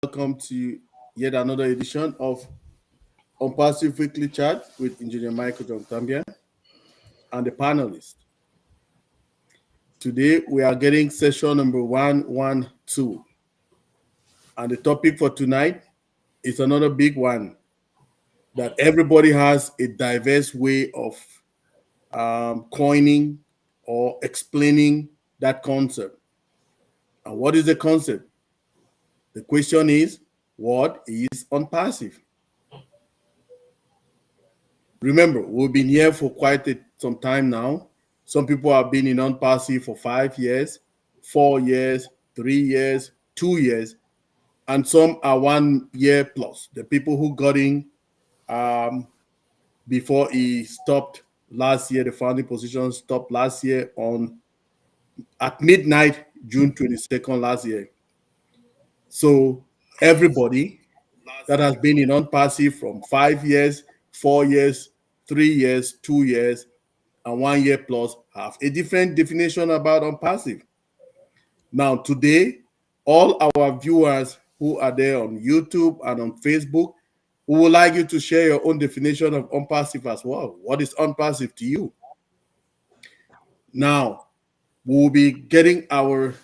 welcome to yet another edition of Unpassive Weekly Chat with Engineer Michael OJONGTAMBIA and the panelists. Today we are getting session number 112, and the topic for tonight is another big one that everybody has a diverse way of coining or explaining that concept. And what is the concept? The question is, what is unpassive? Remember, we've been here for some time now. Some people have been in unpassive for 5 years, 4 years, 3 years, 2 years, and some are 1 year plus. The people who got in before he stopped last year, the founding position stopped last year at midnight, June 22nd last year. So everybody that has been in unpassive from 5 years, 4 years, 3 years, 2 years, and 1 year plus have a different definition about unpassive. Now, today, all our viewers who are there on YouTube and on Facebook, we would like you to share your own definition of unpassive as well. What is unpassive to you? Now, we'll be getting our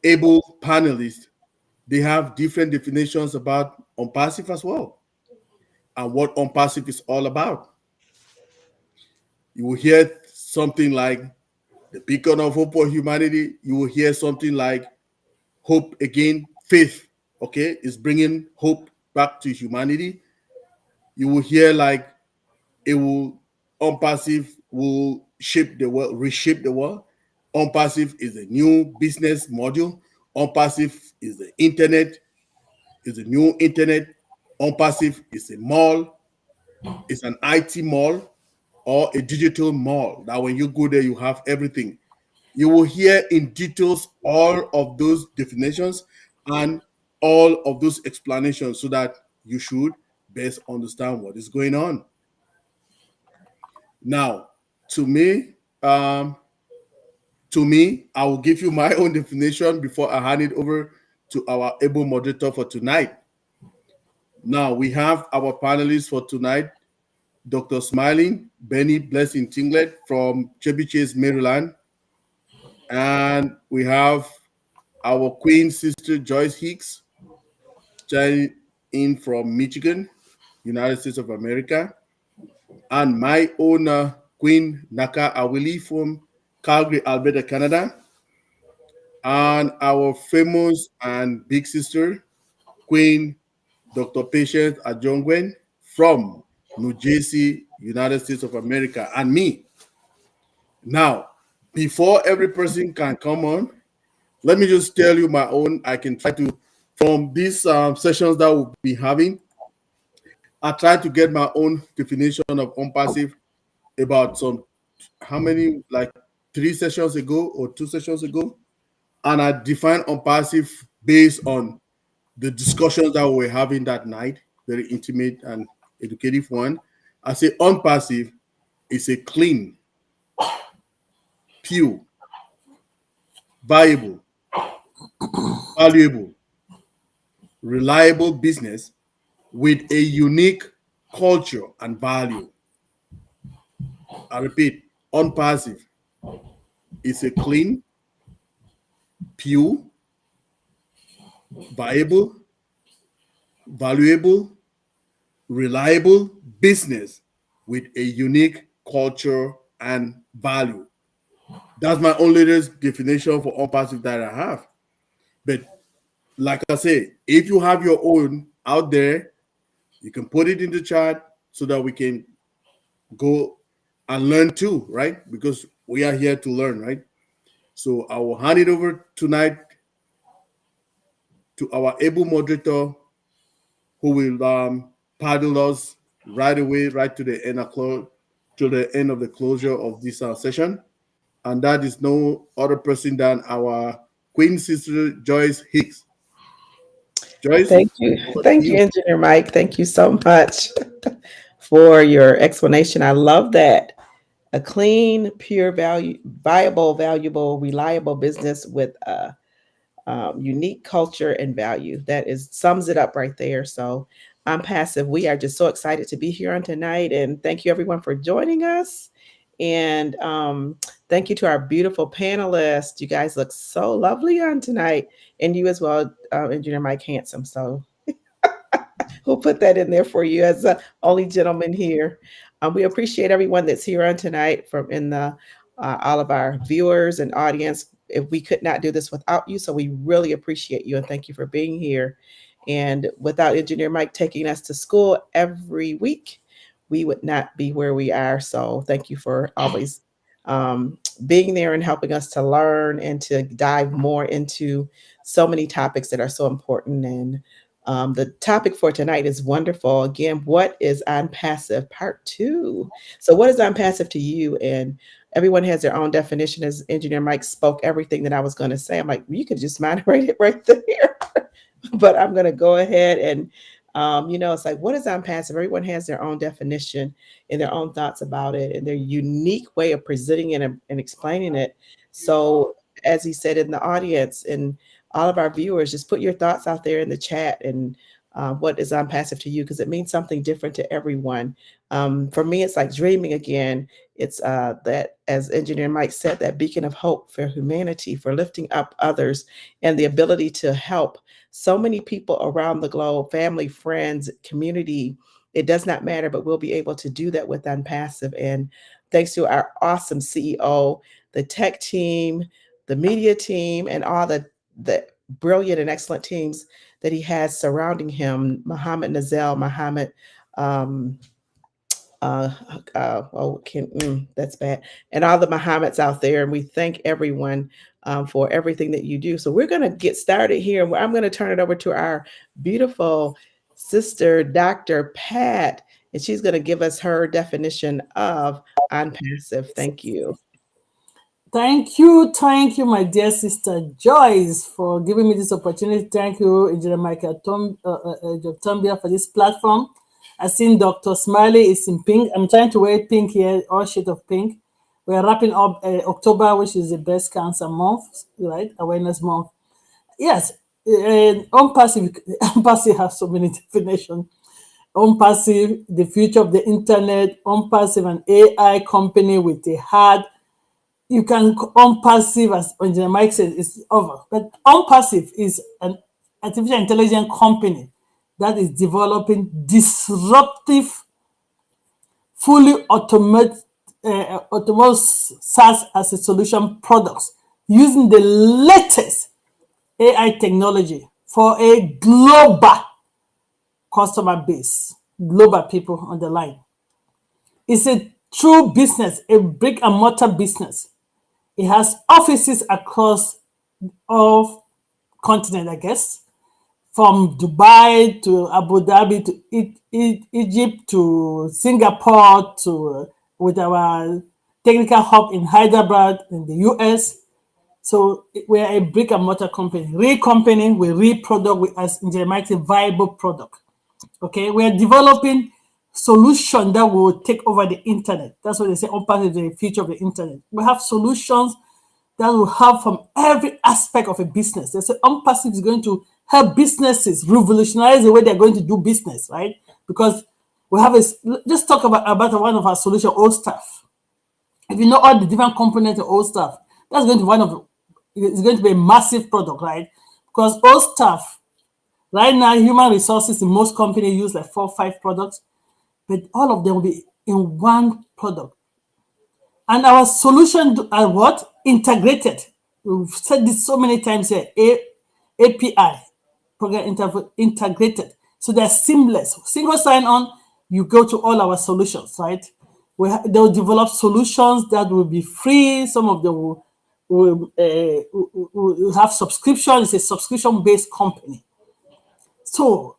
able panelists. They have different definitions about unpassive as well, and what unpassive is all about. You will hear something like the beacon of hope for humanity. You will hear something like hope again, faith, okay, is bringing hope back to humanity. You will hear like unpassive will shape the world, reshape the world. Unpassive is a new business module. Unpassive is the internet, is a new internet. Unpassive is a mall, it's an IT mall or a digital mall that when you go there, you have everything. You will hear in details all of those definitions and all of those explanations so that you should best understand what is going on. Now, to me, I will give you my own definition before I hand it over to our able moderator for tonight. Now, we have our panelists for tonight, Dr. Smiling Benny Blessing Tinglet from Chevy Chase, Maryland. And we have our Queen sister, Joyce Hicks, joining in from Michigan, United States of America. And my own Queen Naka Awili from Calgary, Alberta, Canada. And our famous and big sister, Queen Dr. Patience Ajongwen from New Jersey, United States of America, and me. Now, before every person can come on, let me just tell you my own. I can try to, from these sessions that we'll be having, I try to get my own definition of unpassive about how many, like 3 sessions ago or 2 sessions ago. And I define unpassive based on the discussions that we were having that night, very intimate and educative one. I say unpassive is a clean, pure, viable, valuable, reliable business with a unique culture and value. I repeat, unpassive is a clean, pure, viable, valuable, reliable business with a unique culture and value. That's my only definition for unpassive that I have. But like I say, if you have your own out there, you can put it in the chat so that we can go and learn too, right? Because we are here to learn, right? So I will hand it over tonight to our able moderator who will paddle us right away, right to the end of the closure of this session. And that is no other person than our Queen sister, Joyce Hicks. Joyce? Thank you. Thank you, Engineer Mike. Thank you so much for your explanation. I love that. A clean, pure, viable, valuable, reliable business with a unique culture and value. That is sums it up right there. So I'm Passive. We are just so excited to be here on tonight, and thank you everyone for joining us. And thank you to our beautiful panelists. You guys look so lovely on tonight, and you as well, Engineer Mike Handsome. So we'll put that in there for you as the only gentleman here. We appreciate everyone that's here on tonight from in the all of our viewers and audience. If we could not do this without you, so we really appreciate you and thank you for being here. And without Engineer Mike taking us to school every week, we would not be where we are. So thank you for always being there and helping us to learn and to dive more into so many topics that are so important. And the topic for tonight is wonderful. Again, what is on passive? Part two. So, what is on passive to you? And everyone has their own definition. As Engineer Mike spoke everything that I was going to say, I'm like, you could just moderate it right there. But I'm going to go ahead and, it's like, what is on passive? Everyone has their own definition and their own thoughts about it and their unique way of presenting it and explaining it. So, as he said in the audience and all of our viewers, just put your thoughts out there in the chat and what is on passive to you, because it means something different to everyone. For me, it's like dreaming again. It's that, as Engineer Mike said, that beacon of hope for humanity, for lifting up others, and the ability to help so many people around the globe, family, friends, community. It does not matter, but we'll be able to do that with Unpassive. And thanks to our awesome CEO, the tech team, the media team, and all the brilliant and excellent teams that he has surrounding him, Muhammad Nazel, Muhammad, um, that's bad, and all the Muhammads out there. And we thank everyone for everything that you do. So we're going to get started here. I'm going to turn it over to our beautiful sister, Dr. Pat, and she's going to give us her definition of unpassive. Thank you. Thank you, my dear sister Joyce, for giving me this opportunity. Thank you, Engineer Michael OJONGTAMBIA, for this platform. I've seen Dr. Smiley is in pink. I'm trying to wear pink here, all shade of pink. We're wrapping up October, which is the breast cancer month, right? Awareness month. Yes, unpassive, unpassive has so many definitions. Unpassive, the future of the internet. Unpassive, an AI company with a heart. You can unpassive, as Engineer Mike said, is over. But unpassive is an artificial intelligence company that is developing disruptive, fully automated SaaS as a solution products using the latest AI technology for a global customer base, global people on the line. It's a true business, a brick and mortar business. It has offices across all continents, I guess, from Dubai to Abu Dhabi to Egypt to Singapore to with our technical hub in Hyderabad in the US. So we're a brick and mortar company. Real company with real product with as Engineer viable product. Okay, we're developing solution that will take over the internet. That's what they say, unpassive is the future of the internet. We have solutions that will help from every aspect of a business. They say unpassive is going to help businesses revolutionize the way they're going to do business, right? Because we have just talk about one of our solution, old stuff. If you know all the different components of old stuff, that's going to it's going to be a massive product, right? Because old stuff, right now, human resources in most companies use like 4 or 5 products, but all of them will be in one product. And our solution are what? Integrated. We've said this so many times here. API, program integrated. So they're seamless. Single sign-on, you go to all our solutions, right? They'll develop solutions that will be free. Some of them will have subscription. It's a subscription-based company. So,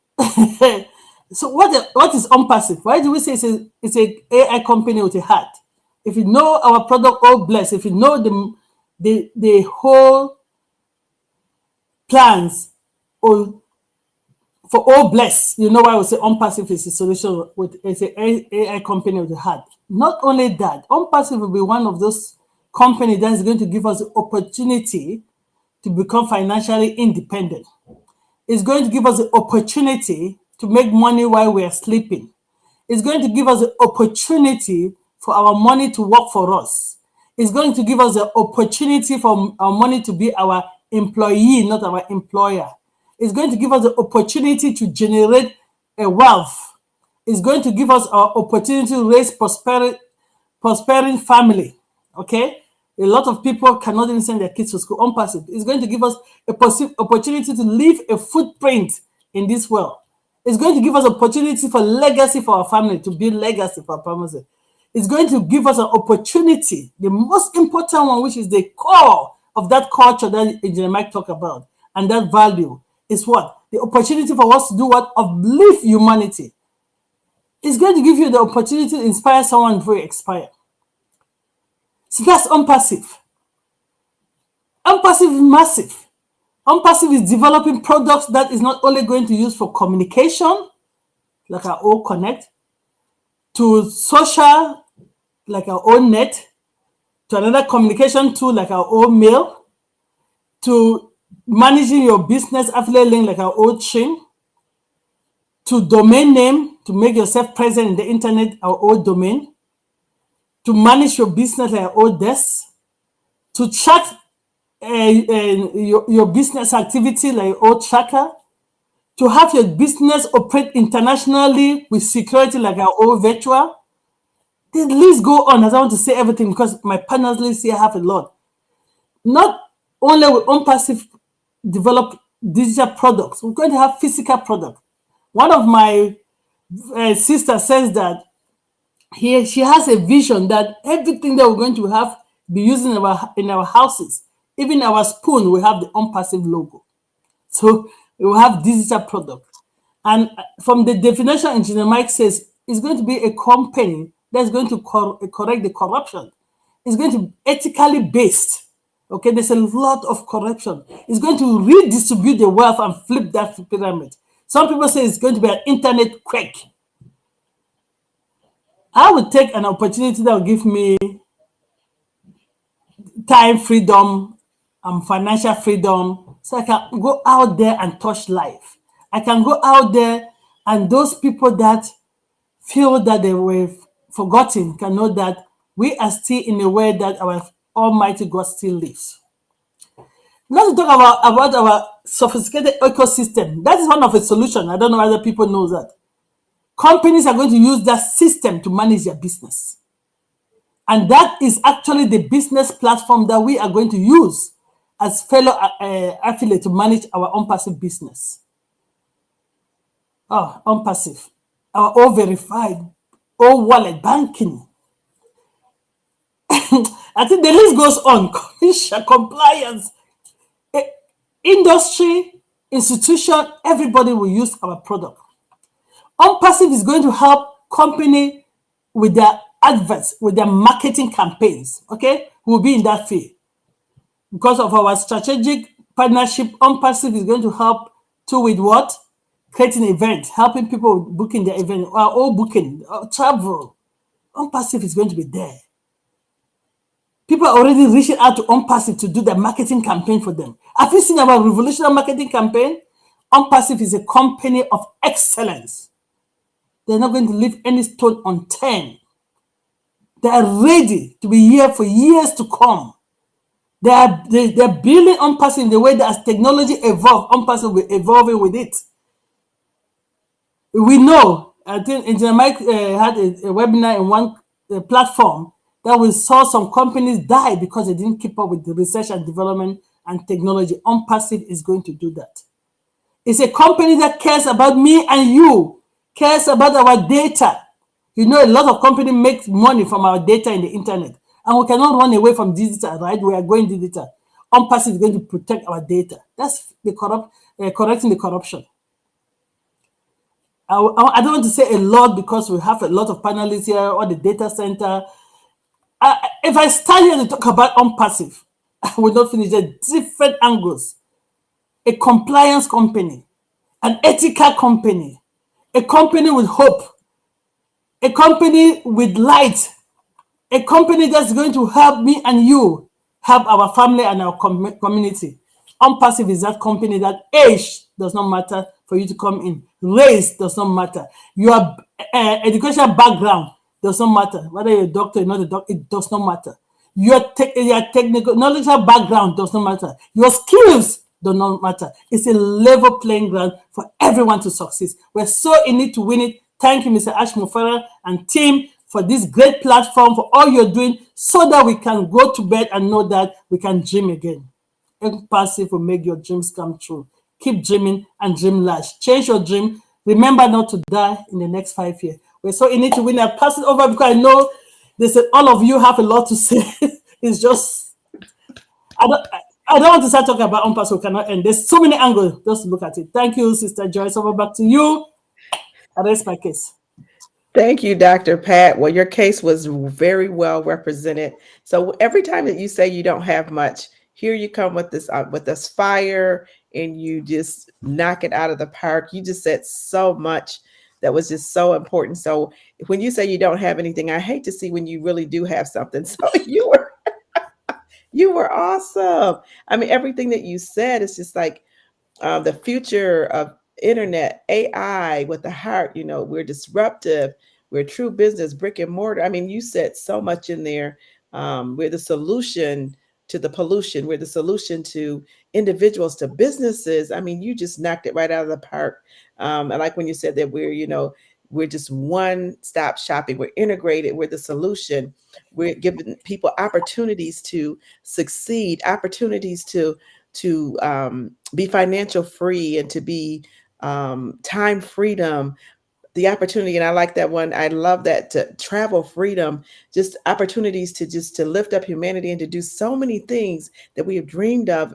so what is unpassive? Why do we say it's a AI company with a heart? If you know our product, all blessed. If you know the whole plans or for all blessed, you know why we say unpassive is a solution with it's an AI company with a heart. Not only that, unpassive will be one of those companies that is going to give us the opportunity to become financially independent. It's going to give us the opportunity to make money while we are sleeping. It's going to give us the opportunity for our money to work for us. It's going to give us the opportunity for our money to be our employee, not our employer. It's going to give us the opportunity to generate a wealth. It's going to give us our opportunity to raise prospering family. Okay? A lot of people cannot even send their kids to school on passive. It's going to give us a opportunity to leave a footprint in this world. It's going to give us opportunity for legacy for our family, to build legacy for our family. It's going to give us an opportunity, the most important one, which is the core of that culture that Engineer Mike talked about, and that value is what? The opportunity for us to do what? Uplift humanity. It's going to give you the opportunity to inspire someone before you expire. So that's unpassive. Unpassive is massive. Unpassive is developing products that is not only going to use for communication, like our own Connect, to social, like our own net, to another communication tool, like our own mail, to managing your business affiliate link, like our own chain, to domain name, to make yourself present in the internet, our own domain, to manage your business, like our own desk, to track your business activity, like your own tracker, to have your business operate internationally with security, like our own virtual. The list go on. I don't want to say everything because my partners list here have a lot. Not only will unpassive develop digital products, we're going to have physical products. One of my sisters says that she has a vision that everything that we're going to have be used in our houses, even our spoon, will have the unpassive logo. So we will have digital products. And from the definition, Engineer Mike says it's going to be a company that's going to correct the corruption. It's going to be ethically based. Okay, there's a lot of corruption. It's going to redistribute the wealth and flip that pyramid. Some people say it's going to be an internet quake. I would take an opportunity that will give me time freedom and financial freedom, so I can go out there and touch life. I can go out there, and those people that feel that they were forgotten can know that we are still in a way that our Almighty God still lives. Now to talk about our sophisticated ecosystem. That is one of the solutions. I don't know whether people know that. Companies are going to use that system to manage their business. And that is actually the business platform that we are going to use as fellow affiliate to manage our unpassive business. Oh, unpassive. Our all verified, all wallet banking. I think the list goes on. Compliance, industry, institution, everybody will use our product. Unpassive is going to help company with their adverts, with their marketing campaigns. Okay, we'll be in that field. Because of our strategic partnership, Unpassive is going to help too with what? Creating events, helping people booking their event, or booking, travel. Unpassive is going to be there. People are already reaching out to Unpassive to do the marketing campaign for them. Have you seen our revolutionary marketing campaign? Unpassive is a company of excellence. They're not going to leave any stone unturned. They are ready to be here for years to come. They're building Unpassive in the way that as technology evolves, Unpassive will be evolving with it. We know, I think Engineer Mike had a webinar in one platform that we saw some companies die because they didn't keep up with the research and development and technology. Unpassive is going to do that. It's a company that cares about me and you, cares about our data. You know, a lot of companies make money from our data in the internet, and we cannot run away from digital, right? We are going digital. Unpassive is going to protect our data. That's the correcting the corruption. I don't want to say a lot because we have a lot of panelists here, or the data center. If I start here to talk about Unpassive, I will not finish the different angles. A compliance company, an ethical company, a company with hope, a company with light, a company that's going to help me and you, help our family and our community. OnPassive is that company that age does not matter for you to come in. Race does not matter. Your educational background does not matter. Whether you're a doctor or not a doctor, it does not matter. Your technical knowledge background does not matter. Your skills do not matter. It's a level playing ground for everyone to succeed. We're so in it to win it. Thank you, Mr. Ash MUFAREH and team, for this great platform, for all you're doing, so that we can go to bed and know that we can dream again. Passive will make your dreams come true. Keep dreaming and dream large. Change your dream. Remember not to die in the next 5 years. We're so in it to win. I pass it over because I know they said all of you have a lot to say. It's just I don't want to start talking about OnPassive. We cannot end. There's so many angles. Just look at it. Thank you, Sister Joyce. Over back to you. I rest my case. Thank you, Dr. Pat. Well, your case was very well represented. So every time that you say you don't have much, here you come with this fire, and you just knock it out of the park. You just said so much that was just so important. So when you say you don't have anything, I hate to see when you really do have something. So you were awesome. I mean, everything that you said is just like the future of internet, AI with the heart. We're disruptive. We're true business, brick and mortar. I mean, you said so much in there. We're the solution to the pollution. We're the solution to individuals, to businesses. I mean, you just knocked it right out of the park. I like when you said that we're just one-stop shopping. We're integrated. We're the solution. We're giving people opportunities to succeed, opportunities to be financial free, and to be time freedom, the opportunity. And I like that one. I love that, to travel freedom, just opportunities to lift up humanity and to do so many things that we have dreamed of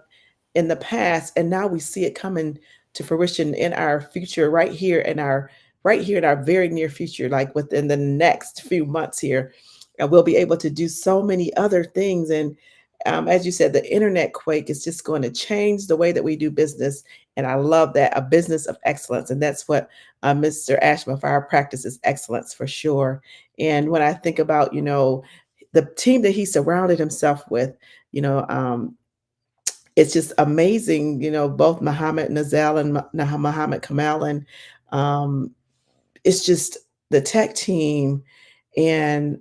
in the past. And now we see it coming to fruition in our future, right here in our very near future, like within the next few months here. We'll be able to do so many other things. And as you said, the internet quake is just going to change the way that we do business. And I love that, a business of excellence. And that's what Mr. Ash MUFAREH practices, excellence for sure. And when I think about, the team that he surrounded himself with, it's just amazing, both Muhammad Nazal and Muhammad Kamal. And it's just the tech team and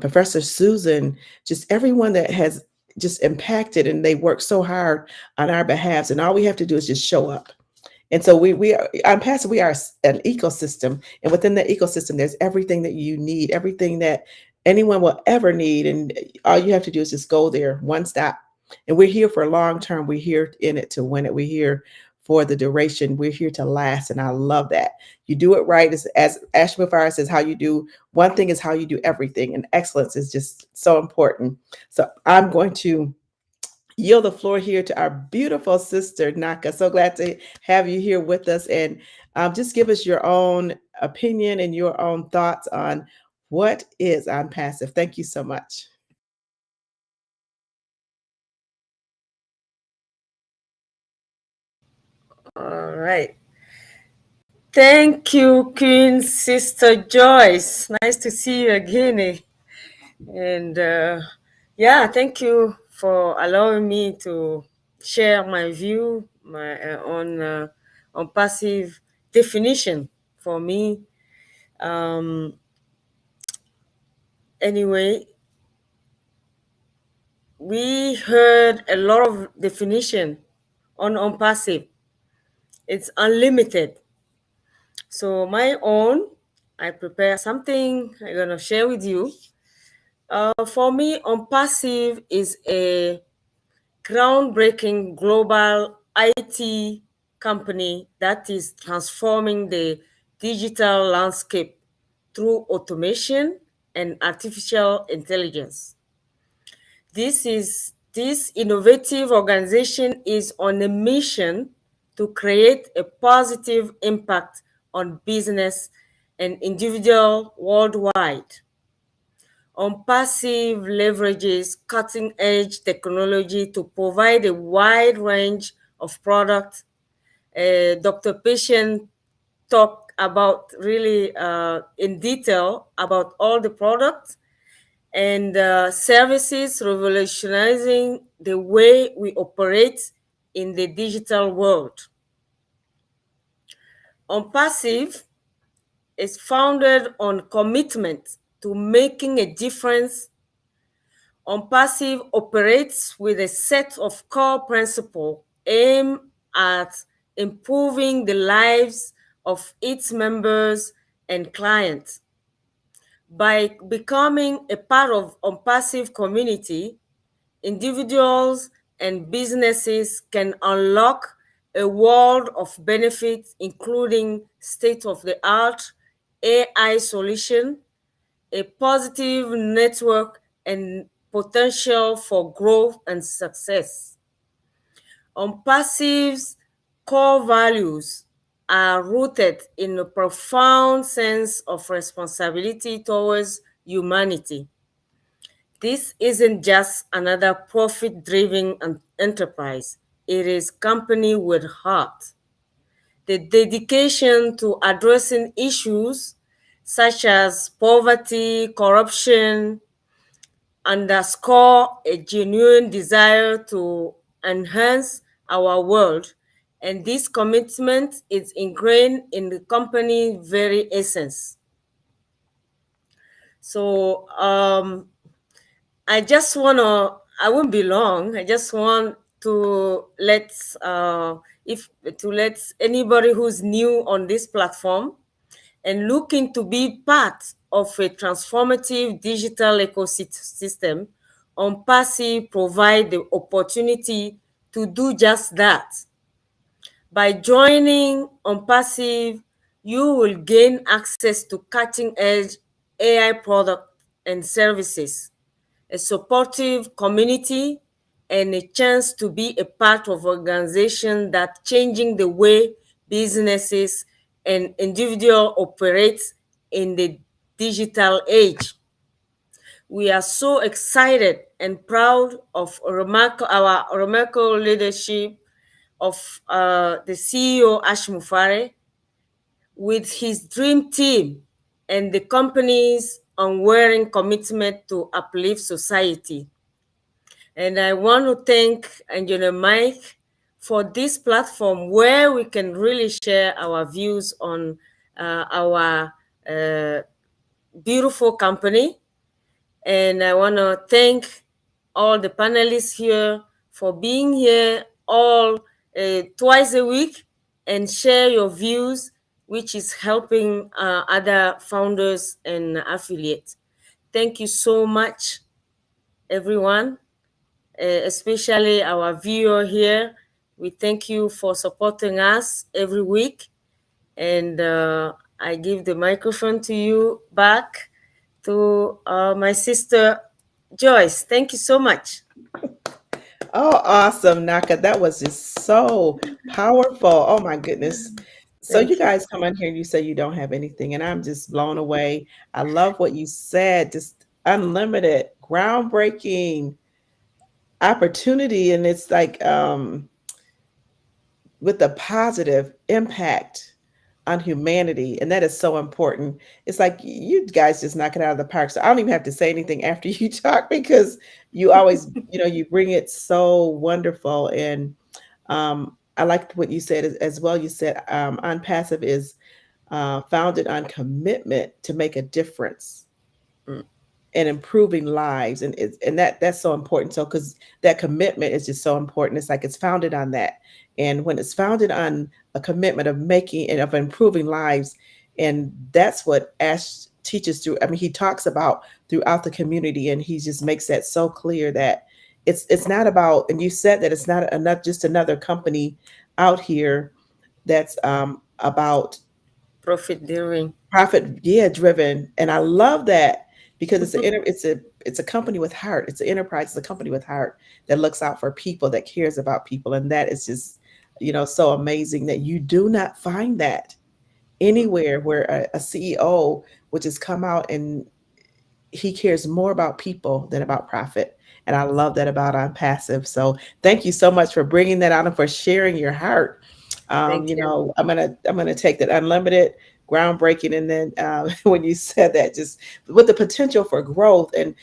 Professor Susan, just everyone that has just impacted, and they work so hard on our behalf. And all we have to do is just show up. And so we are, I'm Pastor, we are an ecosystem. And within the ecosystem, there's everything that you need, everything that anyone will ever need. And all you have to do is just go there, one stop. And we're here for a long term. We're here in it to win it. We're here for the duration. We're here to last. And I love that. You do it right. As Ash MUFAREH says, how you do one thing is how you do everything. And excellence is just so important. So I'm going to yield the floor here to our beautiful sister, Naka. So glad to have you here with us. And just give us your own opinion and your own thoughts on what is OnPassive. Thank you so much. All right. Thank you, Queen Sister Joyce. Nice to see you again. And thank you for allowing me to share my view on passive definition for me. Anyway, we heard a lot of definition on passive. It's unlimited. So my own, I prepare something I'm gonna share with you. For me, OnPassive is a groundbreaking global IT company that is transforming the digital landscape through automation and artificial intelligence. This innovative organization is on a mission to create a positive impact on business and individual worldwide. OnPassive leverages cutting-edge technology to provide a wide range of products. Dr. Patient talked about really in detail about all the products and services, revolutionizing the way we operate in the digital world. OnPassive is founded on commitment to making a difference. OnPassive operates with a set of core principles aimed at improving the lives of its members and clients. By becoming a part of OnPassive community, individuals and businesses can unlock a world of benefits, including state-of-the-art AI solution, a positive network, and potential for growth and success. OnPassive's core values are rooted in a profound sense of responsibility towards humanity. This isn't just another profit-driven enterprise. It is company with heart. The dedication to addressing issues such as poverty, corruption, underscore a genuine desire to enhance our world, and this commitment is ingrained in the company's very essence. So I just want to, I won't be long. I just want to if to let anybody who's new on this platform and looking to be part of a transformative digital ecosystem, OnPassive provide the opportunity to do just that. By joining OnPassive, you will gain access to cutting-edge AI products and services, a supportive community, and a chance to be a part of organization that changing the way businesses and individual operate in the digital age. We are so excited and proud of our remarkable leadership of the CEO Ash MUFAREH with his dream team and the company's unwavering commitment to uplift society. And I want to thank Engineer Mike for this platform where we can really share our views on our beautiful company. And I want to thank all the panelists here for being here all twice a week and share your views, which is helping other founders and affiliates. Thank you so much, everyone, especially our viewer here. We thank you for supporting us every week. And I give the microphone to you back to my sister Joyce. Thank you so much. Oh, awesome, Naka. That was just so powerful. Oh my goodness. So you Thank you. guys come on here and you say you don't have anything, and I'm just blown away. I love what you said. Just unlimited, groundbreaking opportunity, and it's like with a positive impact on humanity, and that is so important. It's like you guys just knock it out of the park. So I don't even have to say anything after you talk because you always, you bring it so wonderful. And I liked what you said as well. You said OnPassive is founded on commitment to make a difference and improving lives, and that's so important. So because that commitment is just so important, it's like it's founded on that. And when it's founded on a commitment of making and of improving lives, and that's what Ash teaches through. I mean, he talks about throughout the community, and he just makes that so clear that it's not about. And you said that it's not just another company out here that's about Profit driven. profit, driven. And I love that because it's a company with heart. It's an enterprise. It's a company with heart that looks out for people, that cares about people. And that is just, so amazing that you do not find that anywhere where a CEO would just come out and he cares more about people than about profit. And I love that about OnPassive. So thank you so much for bringing that out and for sharing your heart. Thank you. I'm gonna take that unlimited, groundbreaking, and then when you said that, just with the potential for growth and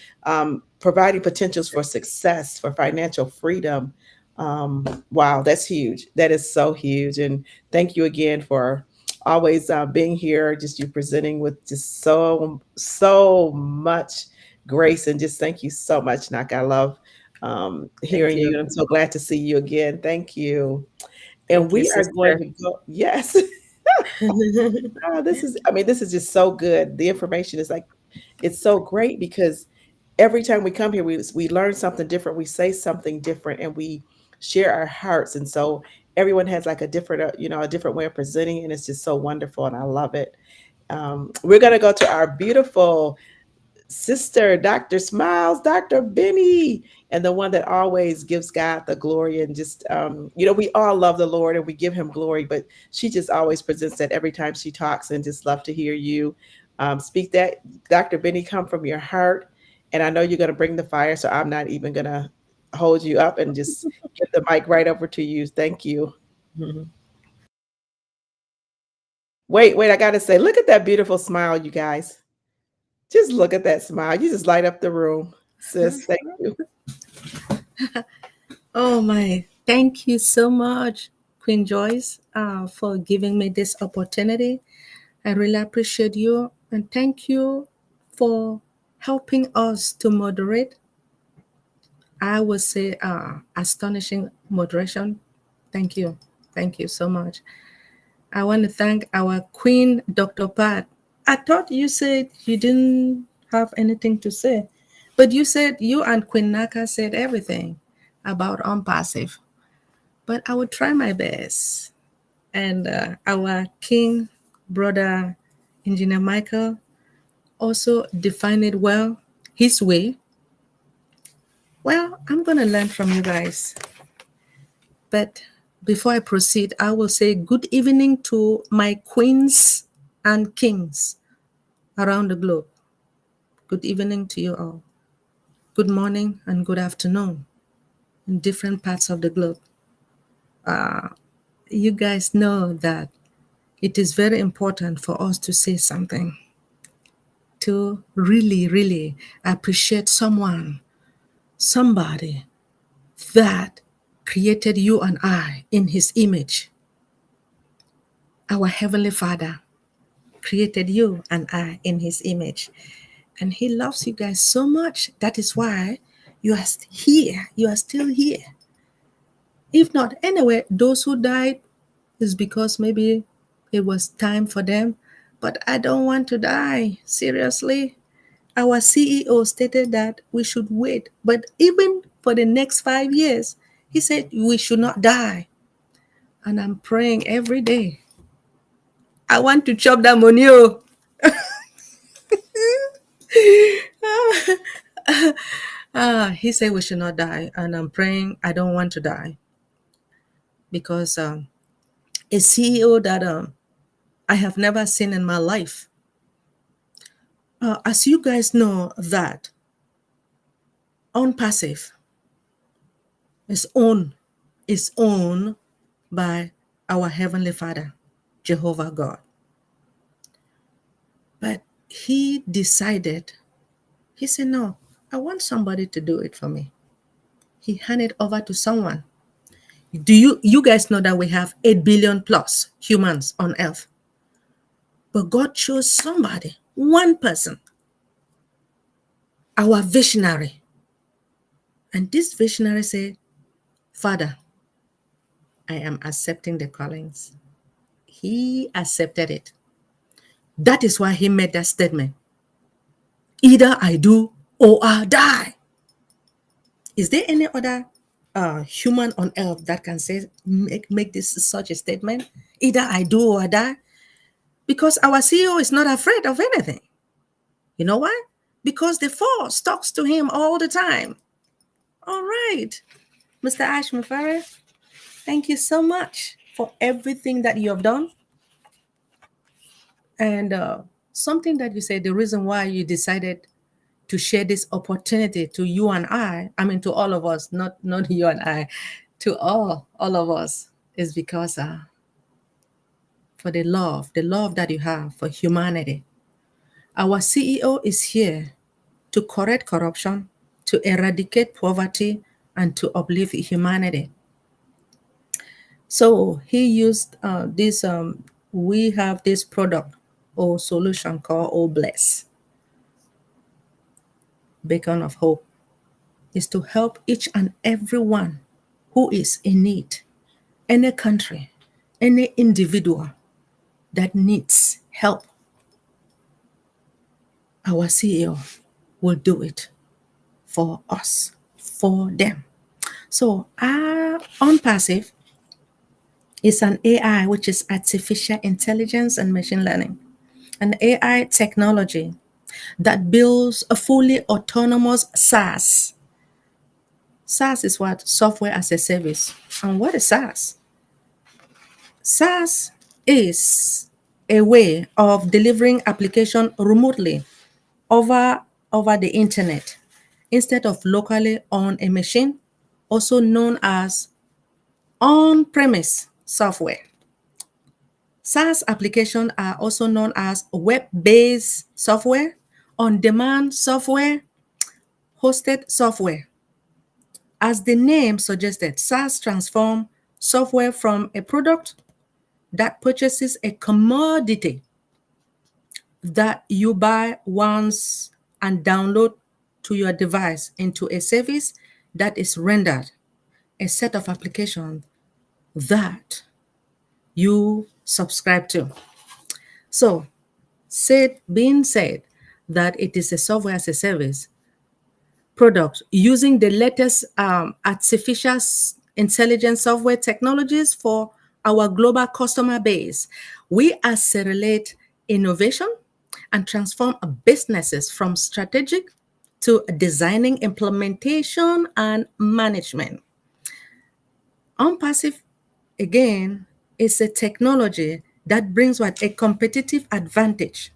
providing potentials for success, for financial freedom. Wow, that's huge. That is so huge. And thank you again for always being here, just you presenting with just so much grace. And just thank you so much, Nak. I love Thank hearing you. you. I'm so glad to see you again. Thank you. And Thank you, we are going sister. to go. Yes. This is, I mean, this is just so good. The information is like, it's so great because every time we come here, we learn something different. We say something different, and we share our hearts. And so everyone has like a different, a different way of presenting, and it's just so wonderful, and I love it. We're gonna go to our beautiful sister, Dr. Smiles, Dr. Benny, and the one that always gives God the glory. And just, we all love the Lord and we give him glory, but she just always presents that every time she talks, and just love to hear you speak that. Dr. Benny, come from your heart. And I know you're going to bring the fire, so I'm not even going to hold you up and just give the mic right over to you. Thank you. Wait, I got to say, look at that beautiful smile, you guys. Just look at that smile. You just light up the room, sis. Thank you. Oh my, thank you so much, Queen Joyce, for giving me this opportunity. I really appreciate you, and thank you for helping us to moderate. I would say astonishing moderation. Thank you. Thank you so much. I want to thank our Queen, Dr. Pat. I thought you said you didn't have anything to say, but you said you and Queen Naka said everything about unpassive. But I will try my best. And our King, Brother Engineer Michael, also defined it well, his way. Well, I'm going to learn from you guys. But before I proceed, I will say good evening to my queens and kings around the globe. Good evening to you all. Good morning and good afternoon in different parts of the globe. You guys know that it is very important for us to say something, to really, really appreciate somebody that created you and I in his image. Our Heavenly Father created you and I in his image. And he loves you guys so much. That is why you are here. You are still here. If not, anyway, those who died is because maybe it was time for them. But I don't want to die. Seriously. Our CEO stated that we should wait. But even for the next 5 years, he said we should not die. And I'm praying every day. I want to chop that money. He said we should not die. And I'm praying I don't want to die. Because a CEO that I have never seen in my life. As you guys know that OnPassive is owned by our Heavenly Father, Jehovah God. But he decided, he said, no, I want somebody to do it for me. He handed over to someone. Do you guys know that we have 8 billion plus humans on earth? But God chose somebody, one person, our visionary. And this visionary said, Father, I am accepting the callings. He accepted it. That is why he made that statement. Either I do or I die. Is there any other human on earth that can say make this such a statement? Either I do or I die? Because our CEO is not afraid of anything. You know why? Because the force talks to him all the time. All right, Mr. Ash MUFAREH, thank you so much for everything that you have done. And something that you said, the reason why you decided to share this opportunity to you and I mean to all of us, not you and I, to all of us, is because for the love that you have for humanity. Our CEO is here to correct corruption, to eradicate poverty, and to uplift humanity. So he used this. We have this product or solution called O Bless, Beacon of Hope, is to help each and everyone who is in need, any country, any individual that needs help. Our CEO will do it for us, for them. So, on passive is an AI, which is artificial intelligence and machine learning, an AI technology that builds a fully autonomous SaaS. SaaS is what? Software as a service. And what is SaaS? SaaS is a way of delivering application remotely over, over the internet instead of locally on a machine, also known as on-premise software. SaaS applications are also known as web-based software, on-demand software, hosted software. As the name suggested, SaaS transforms software from a product that purchases a commodity that you buy once and download to your device into a service that is rendered, a set of applications that you subscribe to. So, being said that it is a software as a service product using the latest artificial intelligence software technologies for our global customer base, we accelerate innovation and transform businesses from strategic to designing, implementation, and management. OnPassive, again, is a technology that brings what? A competitive advantage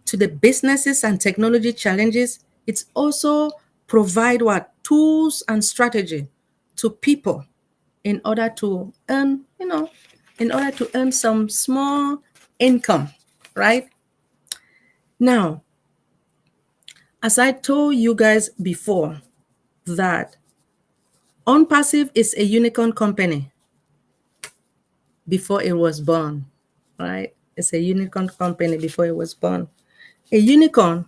to the businesses and technology challenges. It's also provide what? Tools and strategy to people in order to earn, in order to earn some small income, right? Now, as I told you guys before, that OnPassive is a unicorn company before it was born, right? It's a unicorn company before it was born. A unicorn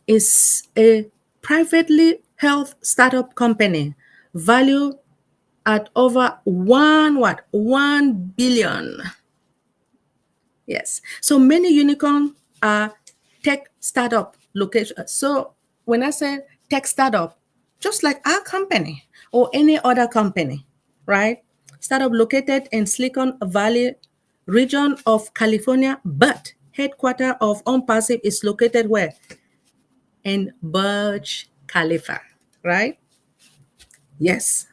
is a privately held startup company valued at over 1 billion. Yes. So many unicorn are tech startup location. So when I say tech startup, just like our company or any other company, right? Startup located in Silicon Valley region of California, but headquarters of OnPassive is located where? In Burj Khalifa, right? Yes.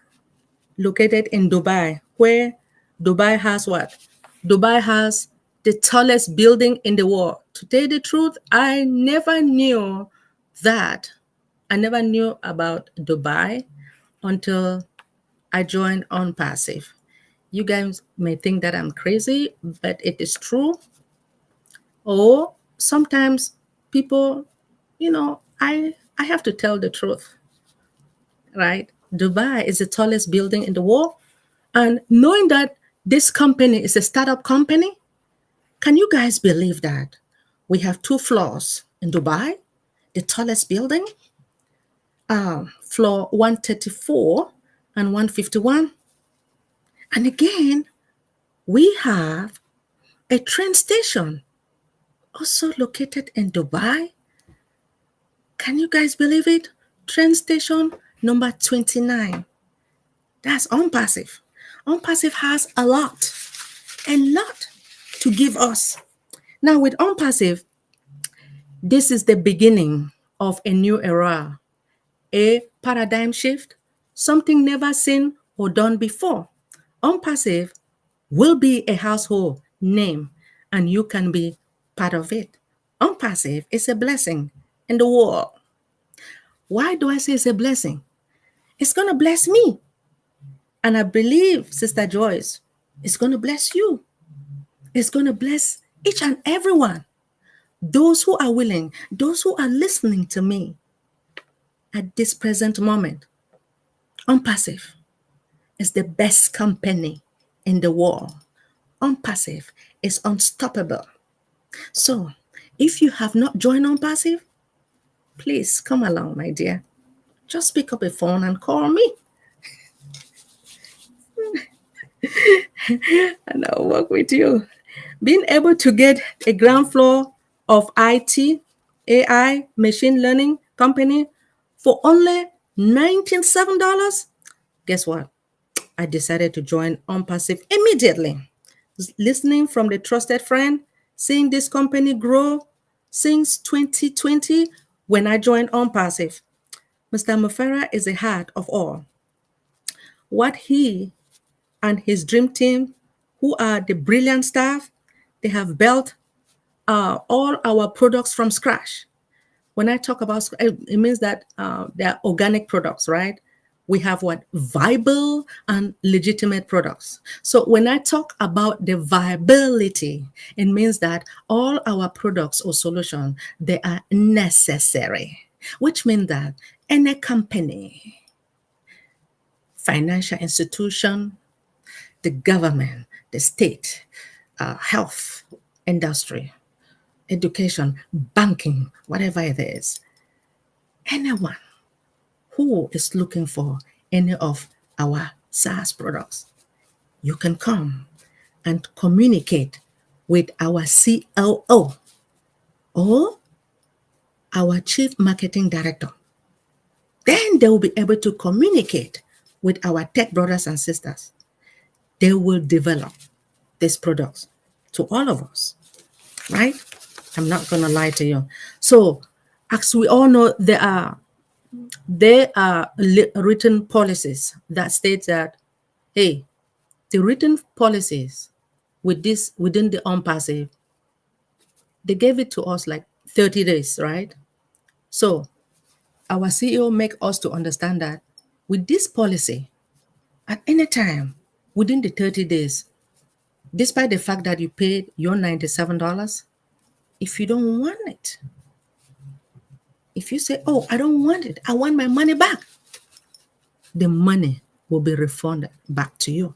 Located in Dubai, where Dubai has what? Dubai has the tallest building in the world. To tell the truth, I never knew that. I never knew about Dubai until I joined OnPassive. You guys may think that I'm crazy, but it is true. Or sometimes people, I have to tell the truth, right? Dubai is the tallest building in the world. And knowing that this company is a startup company, can you guys believe that? We have 2 floors in Dubai, the tallest building, floor 134 and 151. And again, we have a train station also located in Dubai. Can you guys believe it? Train station number 29. That's OnPassive. OnPassive has a lot to give us. Now with OnPassive, this is the beginning of a new era, a paradigm shift, something never seen or done before. OnPassive will be a household name and you can be part of it. OnPassive is a blessing in the world. Why do I say it's a blessing? It's going to bless me. And I believe, Sister Joyce, it's going to bless you. It's going to bless each and everyone. Those who are willing, those who are listening to me at this present moment. OnPassive is the best company in the world. OnPassive is unstoppable. So, if you have not joined OnPassive, please come along, my dear. Just pick up a phone and call me, and I'll work with you. Being able to get a ground floor of IT, AI, machine learning company for only $97, guess what? I decided to join OnPassive immediately. Listening from the trusted friend, seeing this company grow since 2020 when I joined OnPassive. Mr. MUFAREH is the heart of all. What he and his dream team, who are the brilliant staff, they have built all our products from scratch. When I talk about, it means that they are organic products, right? We have what? Viable and legitimate products. So when I talk about the viability, it means that all our products or solutions, they are necessary, which means that any company, financial institution, the government, the state, health, industry, education, banking, whatever it is, anyone who is looking for any of our SaaS products, you can come and communicate with our COO or our Chief Marketing Director. Then they will be able to communicate with our tech brothers and sisters. They will develop these products to all of us, right? I'm not going to lie to you. So, as we all know, there are written policies that state that, hey, the written policies within the OnPassive, they gave it to us like 30 days, right? So our CEO make us to understand that with this policy, at any time within the 30 days, despite the fact that you paid your $97, if you don't want it, if you say, oh, I don't want it, I want my money back, the money will be refunded back to you.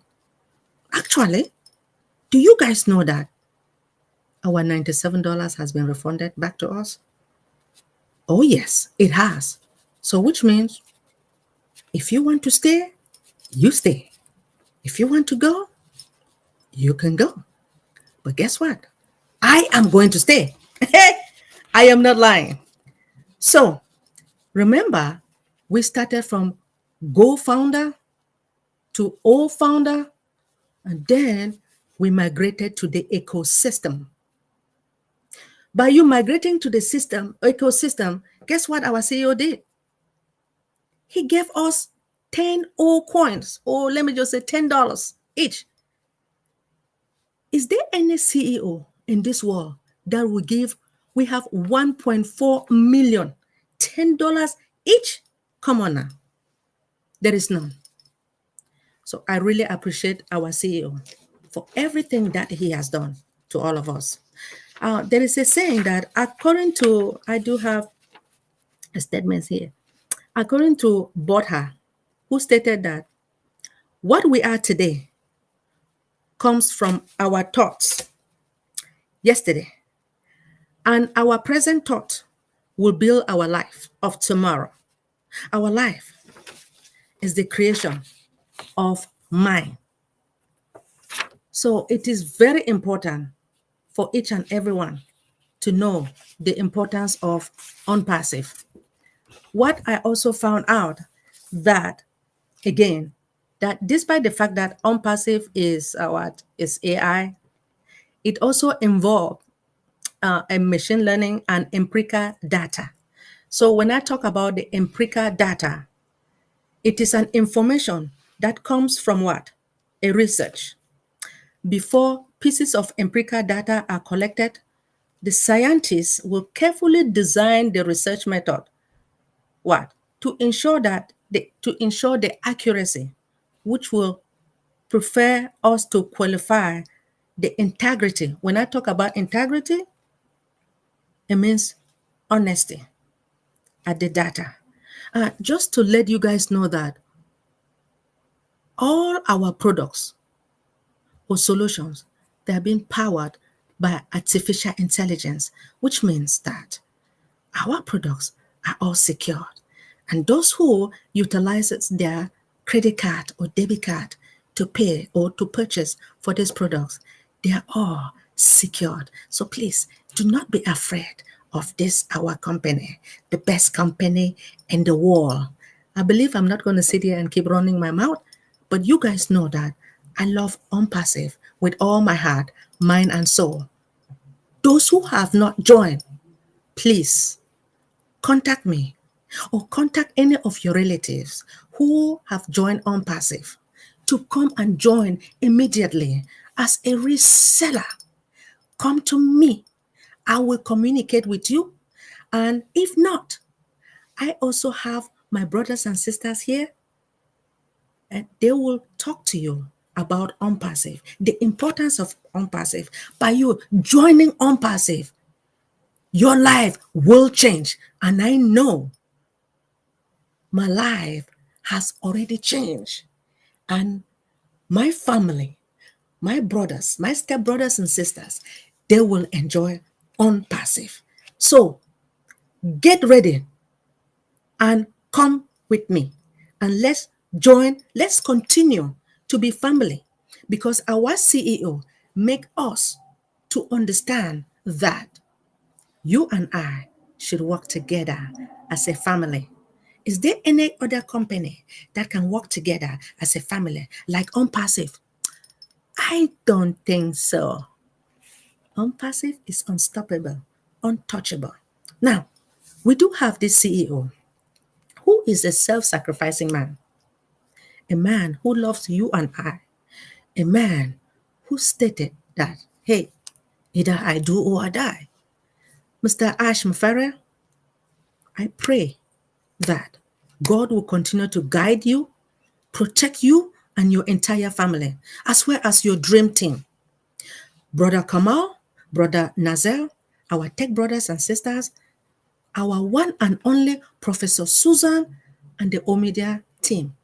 Actually, do you guys know that our $97 has been refunded back to us? Oh, yes, it has. So, which means if you want to stay, you stay. If you want to go, you can go. But guess what? I am going to stay. I am not lying. So, remember, we started from Go Founder to O Founder, and then we migrated to the ecosystem. By you migrating to the ecosystem, guess what our CEO did? He gave us 10 O coins, or let me just say $10 each. Is there any CEO in this world that will give? We have 1.4 million, $10 each? Come on now. There is none. So I really appreciate our CEO for everything that he has done to all of us. There is a saying that according to, I do have a statement here, according to Botha, who stated that what we are today comes from our thoughts yesterday, and our present thought will build our life of tomorrow. Our life is the creation of mind. So it is very important for each and everyone to know the importance of OnPassive. What I also found out that, again, that despite the fact that OnPassive is AI, it also involves a machine learning and empirical data. So when I talk about the empirical data, it is an information that comes from what? A research. Before pieces of empirical data are collected, the scientists will carefully design the research method. What? To ensure the accuracy, which will prefer us to qualify the integrity. When I talk about integrity, it means honesty at the data. Just to let you guys know that all our products or solutions, they are being powered by artificial intelligence, which means that our products are all secured. And those who utilizes their credit card or debit card to pay or to purchase for these products, they are all secured. So please do not be afraid of this our company, the best company in the world. I believe I'm not going to sit here and keep running my mouth, but you guys know that I love OnPassive with all my heart, mind, and soul. Those who have not joined, please contact me or contact any of your relatives who have joined OnPassive to come and join immediately as a reseller. Come to me. I will communicate with you. And if not, I also have my brothers and sisters here, and they will talk to you about OnPassive, the importance of OnPassive. By you joining OnPassive, your life will change. And I know my life has already changed. And my family, my brothers, my step brothers and sisters, they will enjoy OnPassive. So get ready and come with me and let's join, let's continue to be family, because our CEO make us to understand that you and I should work together as a family. Is there any other company that can work together as a family like OnPassive? I don't think so. OnPassive is unstoppable, untouchable. Now, we do have this CEO who is a self-sacrificing man, a man who loves you and I, a man who stated that, hey, either I do or I die. Mr. Ash MUFAREH, I pray that God will continue to guide you, protect you and your entire family, as well as your dream team. Brother Kamal, Brother Nazel, our tech brothers and sisters, our one and only Professor Susan, and the Omedia team.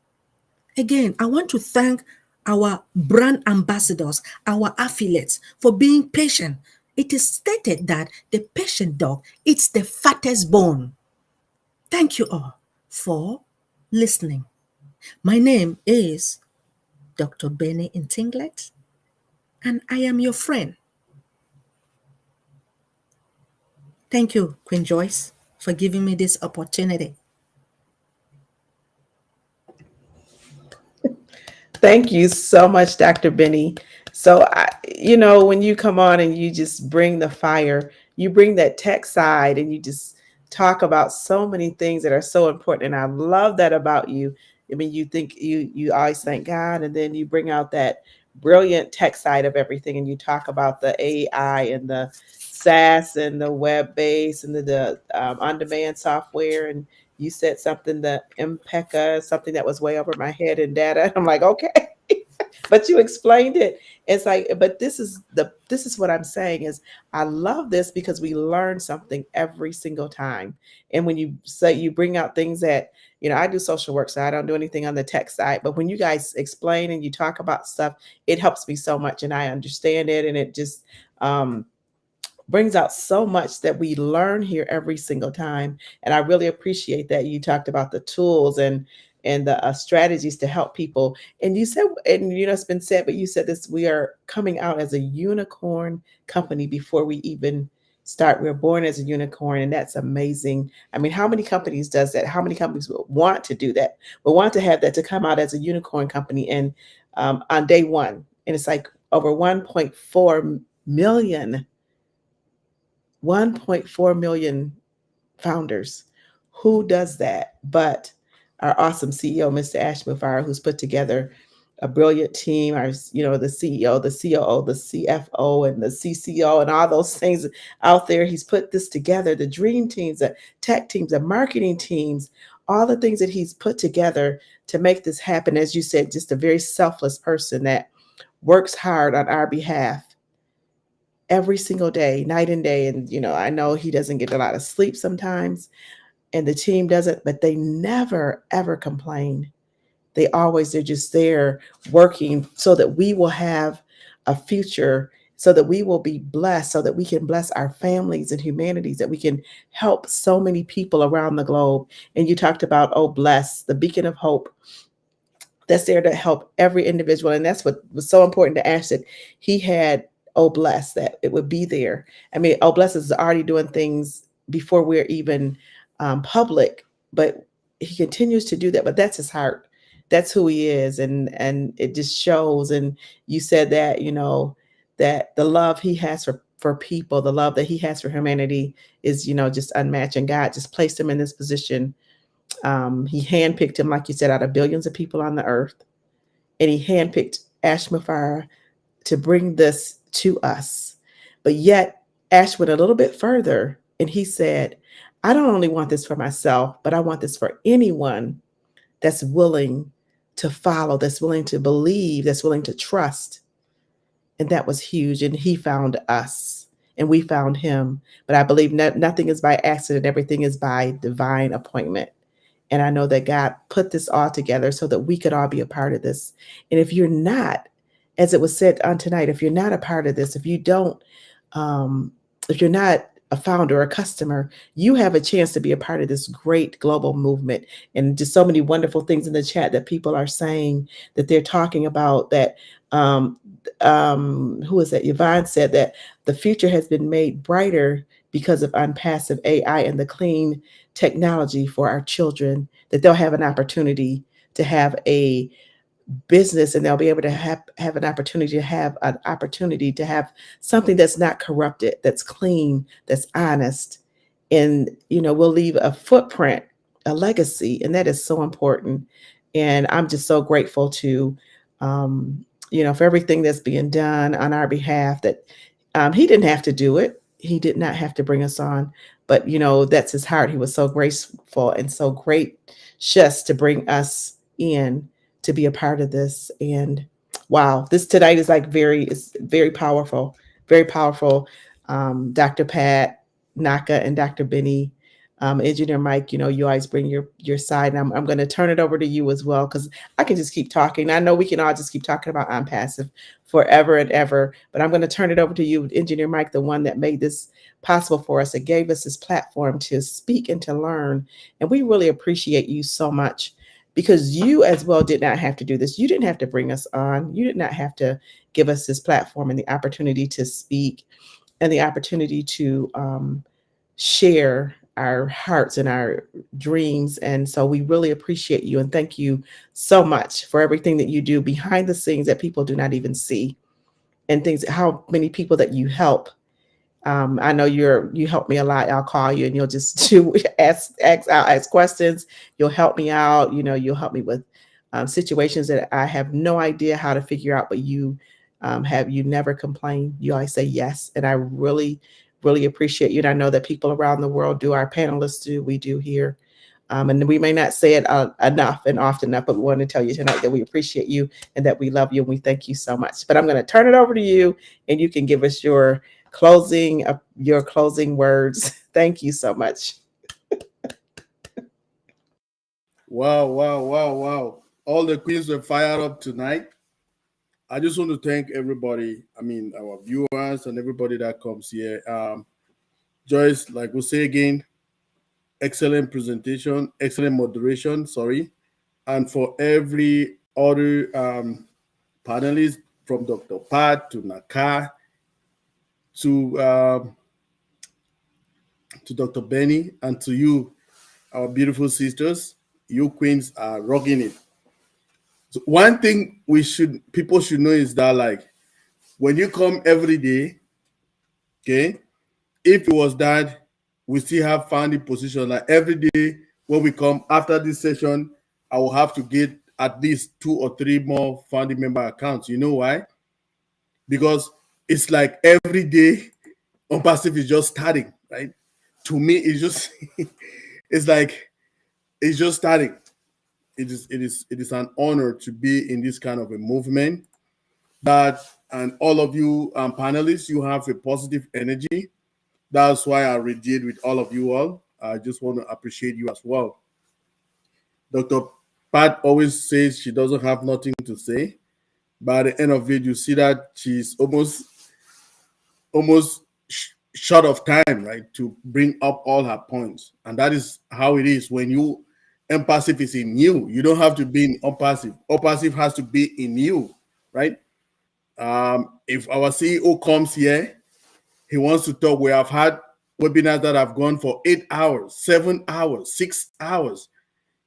Again, I want to thank our brand ambassadors, our affiliates, for being patient. It is stated that the patient dog eats the fattest bone. Thank you all for listening. My name is Dr. Benny Intinglet, and I am your friend. Thank you, Queen Joyce, for giving me this opportunity. Thank you so much, Dr. Benny. So, when you come on and you just bring the fire, you bring that tech side and you just talk about so many things that are so important. And I love that about you. I mean, you think you always thank God, and then you bring out that brilliant tech side of everything, and you talk about the AI and the SaaS and the web base and the on-demand software. And you said something, the MPECA, something that was way over my head in data. I'm like, okay. But you explained it. It's like, but this is what I'm saying is I love this because we learn something every single time. And when you say you bring out things that, I do social work, so I don't do anything on the tech side. But when you guys explain and you talk about stuff, it helps me so much and I understand it. And it just brings out so much that we learn here every single time. And I really appreciate that you talked about the tools and the strategies to help people. And you said, and it's been said, but you said this: we are coming out as a unicorn company before we even start. We're born as a unicorn, and that's amazing. I mean, how many companies does that? How many companies want to do that? But want to have that to come out as a unicorn company and on day one, and it's like over 1.4 million founders. Who does that but our awesome CEO, Mr. Ash MUFAREH, who's put together a brilliant team, our, the CEO, the COO, the CFO, and the CCO, and all those things out there. He's put this together, the dream teams, the tech teams, the marketing teams, all the things that he's put together to make this happen. As you said, just a very selfless person that works hard on our behalf every single day, night and day. And, I know he doesn't get a lot of sleep sometimes and the team doesn't, but they never, ever complain. They're just there working so that we will have a future so that we will be blessed, so that we can bless our families and humanities, that we can help so many people around the globe. And you talked about, oh, bless, the beacon of hope that's there to help every individual. And that's what was so important to Ash, that he had, oh, bless, that it would be there. I mean, oh, bless is already doing things before we're even public, but he continues to do that. But that's his heart. That's who he is. And it just shows. And you said that, you know, that the love he has for people, the love that he has for humanity is, you know, just unmatched. And God just placed him in this position. He handpicked him, like you said, out of billions of people on the earth. And he handpicked Ash MUFAREH to bring this to us. But yet, Ash went a little bit further and he said, I don't only want this for myself, but I want this for anyone that's willing to follow, that's willing to believe, that's willing to trust. And that was huge. And he found us and we found him. But I believe nothing is by accident, everything is by divine appointment. And I know that God put this all together so that we could all be a part of this. And if you're not, as it was said on tonight, if you're not a part of this, if you don't, if you're not a founder or a customer, you have a chance to be a part of this great global movement. And just so many wonderful things in the chat that people are saying, that they're talking about, that who is that? Yvonne said that the future has been made brighter because of unpassive AI and the clean technology for our children, that they'll have an opportunity to have a business, and they'll be able to have an opportunity to have something that's not corrupted, that's clean, that's honest. And, you know, we'll leave a footprint, a legacy, and that is so important. And I'm just so grateful to, you know, for everything that's being done on our behalf, that he didn't have to do it. He did not have to bring us on, but, you know, that's his heart. He was so graceful and so gracious to bring us in to be a part of this. And wow, this tonight is like it's very powerful, very powerful. Dr. Pat, Naka, and Dr. Benny, Engineer Mike, you know, you always bring your side. And I'm going to turn it over to you as well, because I can just keep talking. I know we can all just keep talking about OnPassive forever and ever, but I'm going to turn it over to you, Engineer Mike, the one that made this possible for us, that gave us this platform to speak and to learn. And we really appreciate you so much, because you as well did not have to do this. You didn't have to bring us on. You did not have to give us this platform and the opportunity to speak and the opportunity to share our hearts and our dreams. And so we really appreciate you, and thank you so much for everything that you do behind the scenes that people do not even see, and things, how many people that you help. I know you help me a lot. I'll call you and you'll just I'll ask questions. You'll help me out. You know, you'll help me with situations that I have no idea how to figure out, but you never complain. You always say yes. And I really, really appreciate you. And I know that people around the world do, our panelists do, we do here. And we may not say it enough and often enough, but we want to tell you tonight that we appreciate you and that we love you and we thank you so much. But I'm going to turn it over to you, and you can give us your closing words. Thank you so much. Wow. All the queens were fired up tonight. I just want to thank everybody. I mean, our viewers and everybody that comes here. Joyce, like we'll say again, excellent presentation, excellent moderation, and for every other panelist, from Dr. Pat to Naka to Dr. Benny, and to you, our beautiful sisters. You queens are rocking it. So one thing people should know is that, like, when you come every day, okay, if it was that we still have founding position, like every day when we come after this session, I will have to get at least 2 or 3 more founding member accounts. You know why? Because it's like every day OnPassive is just starting, right? To me, it's just it's like it's just starting. It is an honor to be in this kind of a movement. And all of you panelists, you have a positive energy. That's why I radiate with all of you all. I just want to appreciate you as well. Dr. Pat always says she doesn't have nothing to say, by the end of it, you see that she's almost short of time, right, to bring up all her points. And that is how it is when you impassive is in you. You don't have to be in impassive. Impassive has to be in you, right? If our CEO comes here, he wants to talk. We have had webinars that have gone for 8 hours, 7 hours, 6 hours.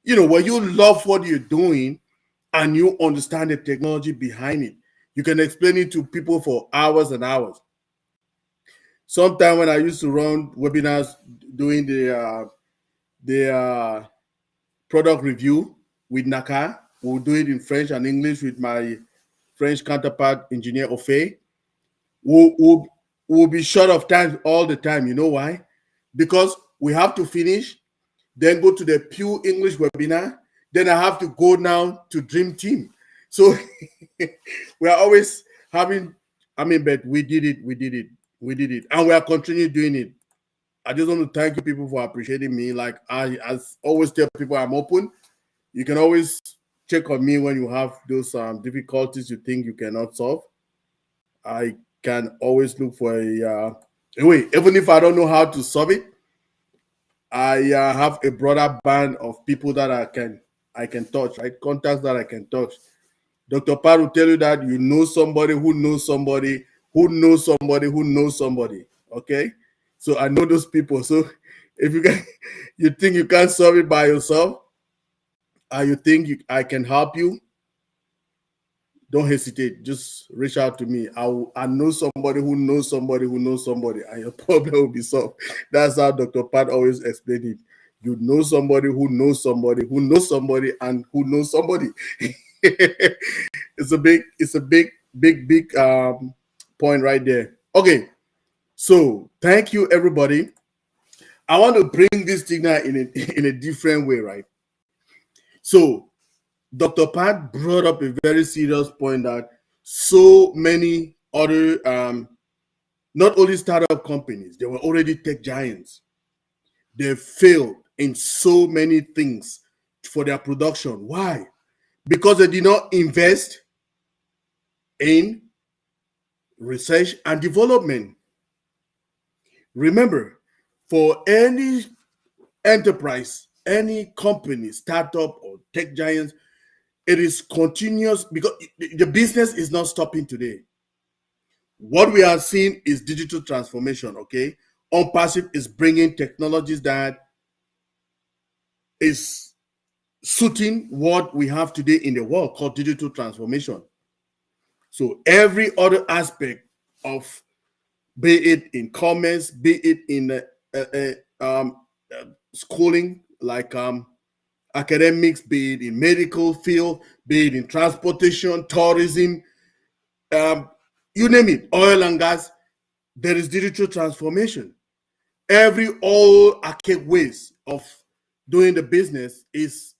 You know, when you love what you're doing and you understand the technology behind it, you can explain it to people for hours and hours. Sometime when I used to run webinars doing the product review with Naka, we'll do it in French and English with my French counterpart, Engineer Ofe. We'll be short of time all the time. You know why? Because we have to finish, then go to the pure English webinar. Then I have to go now to Dream Team. So we are always having, but we did it. And we are continuing doing it. I just want to thank you people for appreciating me. Like I always tell people, I'm open. You can always check on me when you have those difficulties you think you cannot solve. I can always look for a way. Even if I don't know how to solve it, I have a broader band of people that I can touch, right? Contacts that I can touch. Dr. Pat will tell you that you know somebody who knows somebody who knows somebody who knows somebody. Okay, so I know those people. So if you think you can't solve it by yourself, you think I can help you, don't hesitate. Just reach out to me. I know somebody who knows somebody who knows somebody, and your problem will be solved. That's how Dr. Pat always explained it. You know somebody who knows somebody who knows somebody and who knows somebody. It's a big point right there. Okay, so thank you everybody. I want to bring this thing now in a different way, right? So Dr. Pat brought up a very serious point that so many other not only startup companies, they were already tech giants. They failed in so many things for their production. Why? Because they did not invest in research and development. Remember, for any enterprise, any company, startup or tech giants, it is continuous because the business is not stopping today. What we are seeing is digital transformation, okay? OnPassive is bringing technologies that is suiting what we have today in the world called digital transformation. So every other aspect of, be it in commerce, be it in schooling, like academics, be it in medical field, be it in transportation, tourism, you name it, oil and gas, there is digital transformation. Every old archaic ways of doing the business is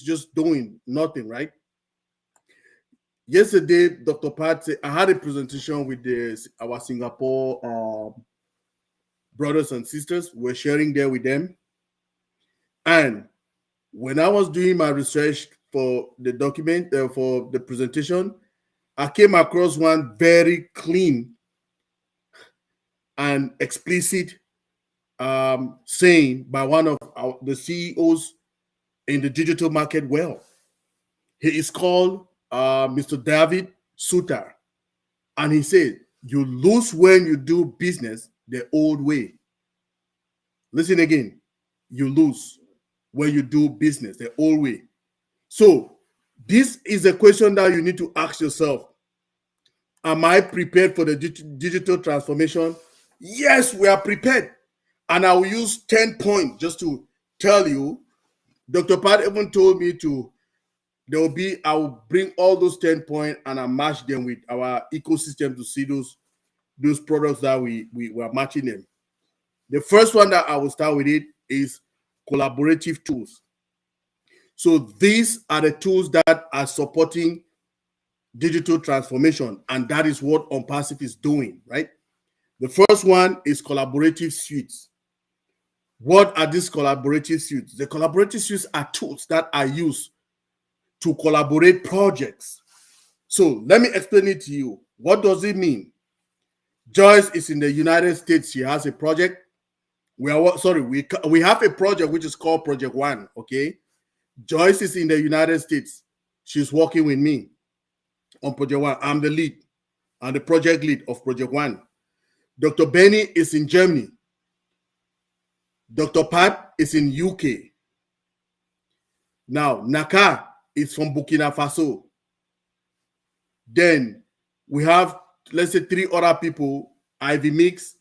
just doing nothing, right? Yesterday, Dr. Pat said, I had a presentation with our Singapore brothers and sisters. We're sharing there with them. And when I was doing my research for the document, for the presentation, I came across one very clean and explicit saying by one of the CEOs in the digital market world. He is called Mr. David Suter. And he said, you lose when you do business the old way. Listen again. You lose when you do business the old way. So this is a question that you need to ask yourself. Am I prepared for the digital transformation? Yes, we are prepared. And I will use 10 points just to tell you. Dr. Pat even told me I will bring all those 10 points and I match them with our ecosystem to see those products that we are matching them. The first one that I will start with it is collaborative tools. So these are the tools that are supporting digital transformation, and that is what OnPassive is doing, right? The first one is collaborative suites. What are these collaborative suites? The collaborative suites are tools that are used to collaborate projects So let me explain it to you. What does it mean? Joyce is in the United States. She has a project. We have a project which is called Project One. Okay, Joyce is in the United States. She's working with me on Project One. I'm the lead. I'm the project lead of Project One. Dr. Benny is in Germany. Dr. Pat is in UK. Now, Naka is from Burkina Faso. Then we have, let's say, 3 other people, Ivy Mix,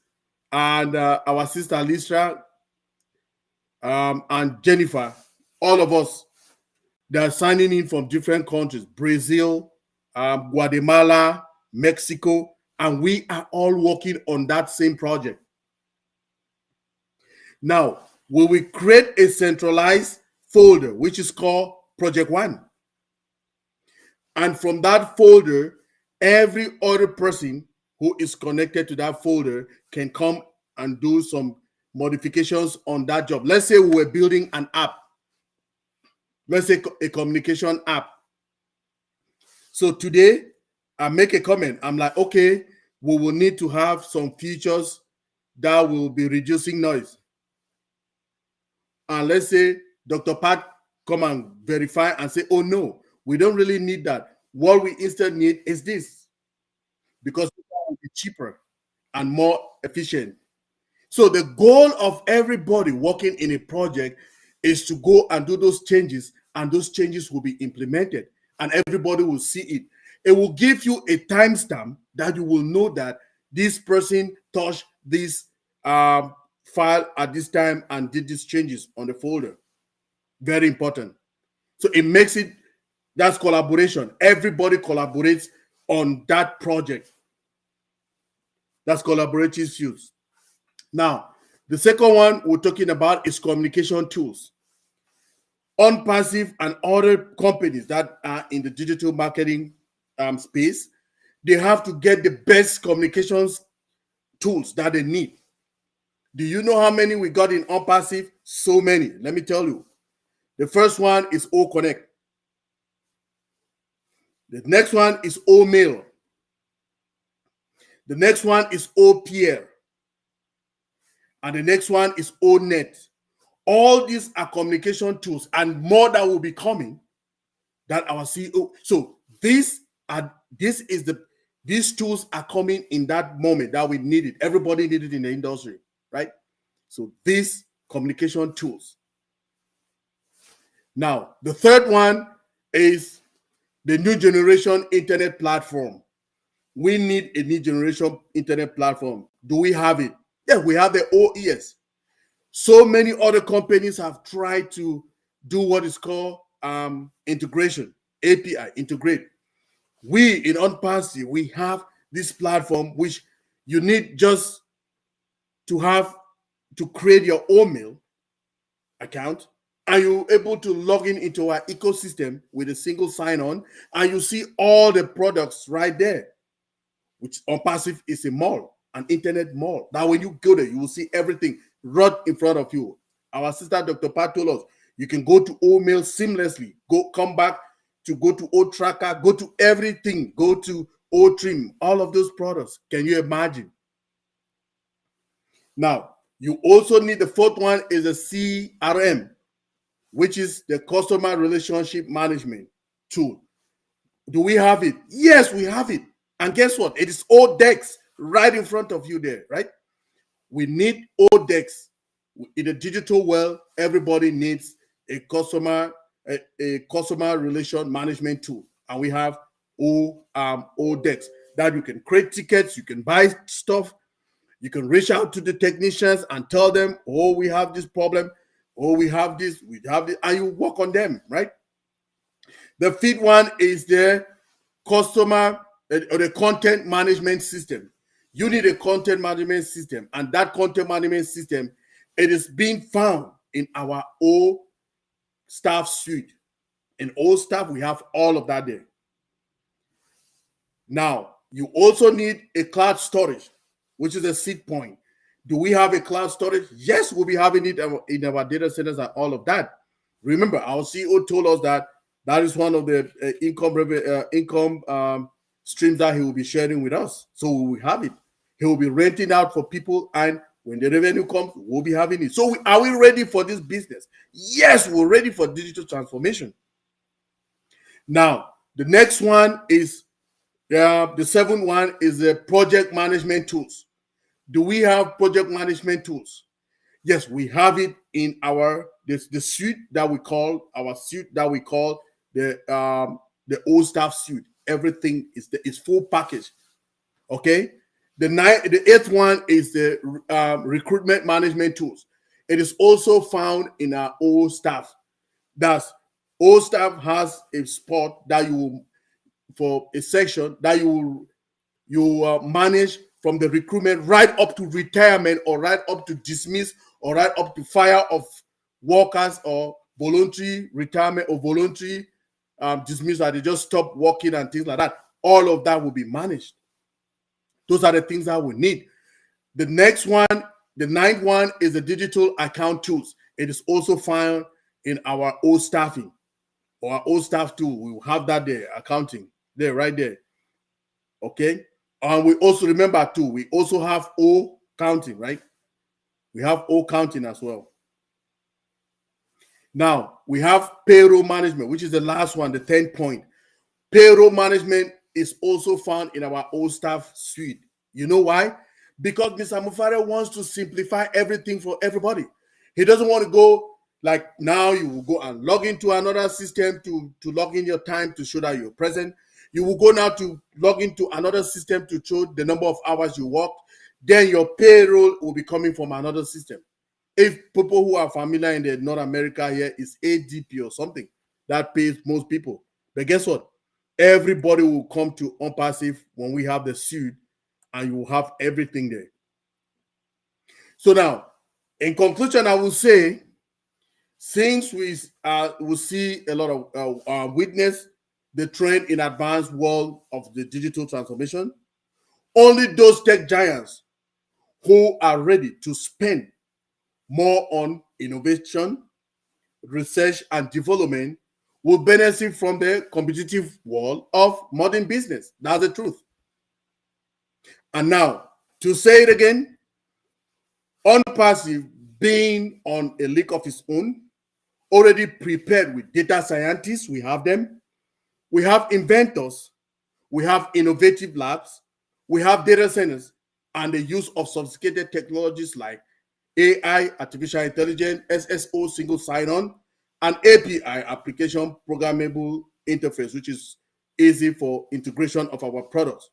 and our sister Listra, and Jennifer. All of us, they are signing in from different countries, Brazil, Guatemala, Mexico, and we are all working on that same project. Now, we will create a centralized folder, which is called Project One. And from that folder, every other person who is connected to that folder can come and do some modifications on that job. Let's say we're building an app. Let's say a communication app. So today, I make a comment. I'm like, okay, we will need to have some features that will be reducing noise. And let's say Dr. Pat come and verify and say, oh no, we don't really need that. What we instead need is this, because it will be cheaper and more efficient. So the goal of everybody working in a project is to go and do those changes, and those changes will be implemented and everybody will see it. It will give you a timestamp that you will know that this person touched this file at this time and did these changes on the folder. Very important. So it makes it, that's collaboration. Everybody collaborates on that project. That's collaborative skills. Now, the second one we're talking about is communication tools. OnPassive and other companies that are in the digital marketing space, they have to get the best communications tools that they need. Do you know how many we got in OnPassive? So many. Let me tell you. The first one is OConnect. The next one is OMail. The next one is OPL. And the next one is ONet. All these are communication tools, and more that will be coming that our CEO. So these tools are coming in that moment that we need it. Everybody needs it in the industry, right? So these communication tools. Now, the third one is the new generation internet platform. We need a new generation internet platform. Do we have it? Yeah, we have the OES. So many other companies have tried to do what is called integration, API, integrate. We in OnPassive, we have this platform which you need just to have to create your OMail account, and you're able to log in into our ecosystem with a single sign-on, and you see all the products right there, which OnPassive is a mall, an internet mall. Now, when you go there, you will see everything right in front of you. Our sister, Dr. Pat, told us you can go to OMail seamlessly, come back to go to OTracker, go to everything, go to OTrim, all of those products. Can you imagine? Now, you also need the fourth one is a CRM, which is the customer relationship management tool. Do we have it? Yes, we have it. And guess what? It is ODEX right in front of you there, right? We need ODEX. In the digital world, everybody needs a customer relation management tool. And we have ODEX that you can create tickets, you can buy stuff, you can reach out to the technicians and tell them, oh, we have this problem, oh, we have this, and you work on them, right? The fifth one is the customer or the content management system. You need a content management system, and that content management system, it is being found in our O staff suite. In O staff, we have all of that there. Now, you also need a cloud storage, which is a seed point. Do we have a cloud storage? Yes, we'll be having it in our data centers and all of that. Remember, our CEO told us that That is one of the income streams that he will be sharing with us. So we will have it. He will be renting out for people, and when the revenue comes, we'll be having it. So are we ready for this business? Yes, we're ready for digital transformation. Now, the next one is the seventh one is the project management tools. Do we have project management tools? Yes, we have it in the suite that we call the old staff suite. Everything is full package. Okay. The eighth one is the recruitment management tools. It is also found in our old staff. That's old staff has a spot that for a section that you manage from the recruitment right up to retirement, or right up to dismiss, or right up to fire of workers, or voluntary retirement, or voluntary dismiss, that they just stop working and things like that. All of that will be managed. Those are the things that we need. The next one, the ninth one, is the digital account tools. It is also found in our old staffing, or our old staff tool. We will have that there, accounting there, right there. Okay. And we also remember too, we also have O counting, right? We have O counting as well. Now we have payroll management, which is the last one, the 10th point. Payroll management is also found in our old staff suite. You know why? Because Mr. MUFAREH wants to simplify everything for everybody. He doesn't want to go like now you will go and log into another system to log in your time to show that you're present. You will go now to log into another system to show the number of hours you worked. Then your payroll will be coming from another system. If people who are familiar in the North America here is ADP or something, that pays most people. But guess what? Everybody will come to OnPassive when we have the suite, and you will have everything there. So now, in conclusion, I will say, since we will see a lot of witness the trend in advanced world of the digital transformation, only those tech giants who are ready to spend more on innovation, research, and development will benefit from the competitive world of modern business. That's the truth. And now, to say it again, OnPassive, being on a league of its own, already prepared with data scientists, we have them. We have inventors, we have innovative labs, we have data centers, and the use of sophisticated technologies like AI, artificial intelligence, SSO, single sign-on, and API, application programmable interface, which is easy for integration of our products.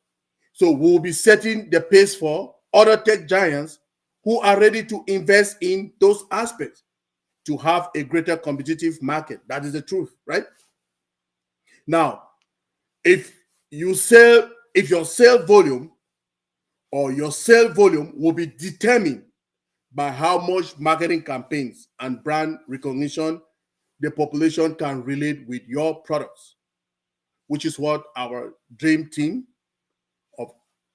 So we'll be setting the pace for other tech giants who are ready to invest in those aspects to have a greater competitive market. That is the truth, right? Now, if your sale volume will be determined by how much marketing campaigns and brand recognition the population can relate with your products, which is what our dream team of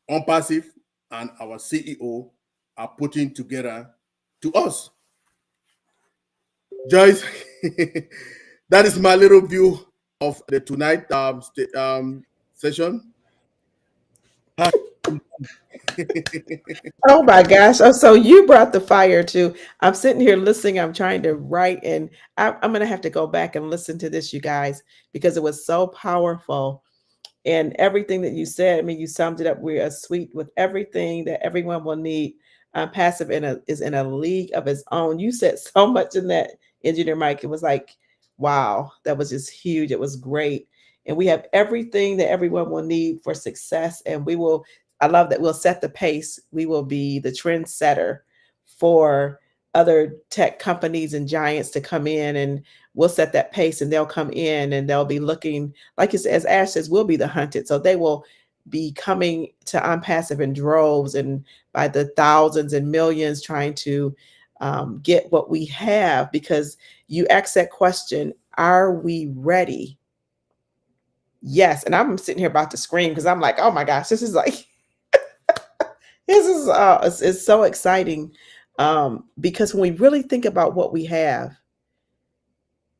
OnPassive and our CEO are putting together to us. Joyce, that is my little view of the tonight session. Oh my gosh. Oh, so you brought the fire too. I'm sitting here listening. I'm trying to write, and I'm going to have to go back and listen to this, you guys, because it was so powerful. And everything that you said, I mean, you summed it up. We're a suite with everything that everyone will need. Passive is in a league of its own. You said so much in that, Engineer Mike. It was like, wow, that was just huge. It was great. And we have everything that everyone will need for success. And I love that we'll set the pace. We will be the trendsetter for other tech companies and giants to come in, and we'll set that pace, and they'll come in and they'll be looking, like as Ash says, we'll be the hunted. So they will be coming to OnPassive in droves and by the thousands and millions, trying to get what we have, because you asked that question, are we ready? Yes. And I'm sitting here about to scream because I'm like, oh my gosh, this is like, it's so exciting. Because when we really think about what we have,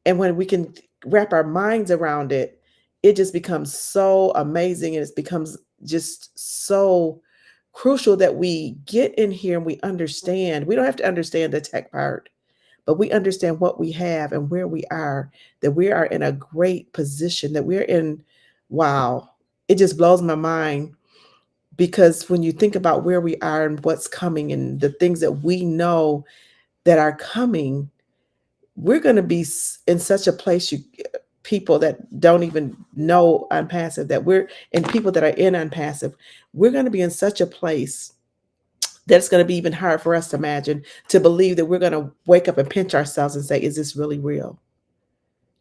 and when we can wrap our minds around it, it just becomes so amazing, and it becomes just so crucial that we get in here and we understand. We don't have to understand the tech part, but we understand what we have and where we are, that we are in a great position, that we're in, wow, it just blows my mind. Because when you think about where we are and what's coming and the things that we know that are coming, we're going to be in such a place, people that don't even know Unpassive, that we're, and people that are in Unpassive, we're going to be in such a place that's going to be even hard for us to imagine, to believe that we're going to wake up and pinch ourselves and say, is this really real?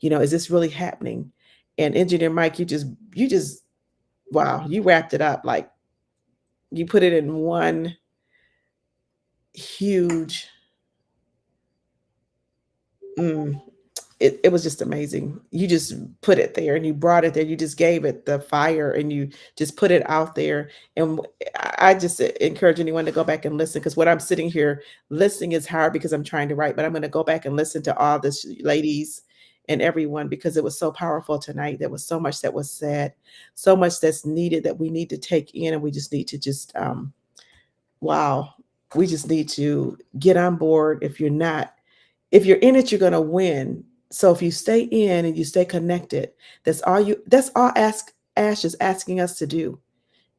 Is this really happening? And Engineer Mike, you just, wow, you wrapped it up. Like, you put it in one huge, it was just amazing. You just put it there and you brought it there. You just gave it the fire and you just put it out there. And I just encourage anyone to go back and listen, because what I'm sitting here listening is hard because I'm trying to write, but I'm going to go back and listen to all this, ladies and everyone, because it was so powerful tonight. There was so much that was said, so much that's needed, that we need to take in, and we just need to just, wow, we just need to get on board. If you're in it, you're going to win. So if you stay in and you stay connected, that's all Ash is asking us to do,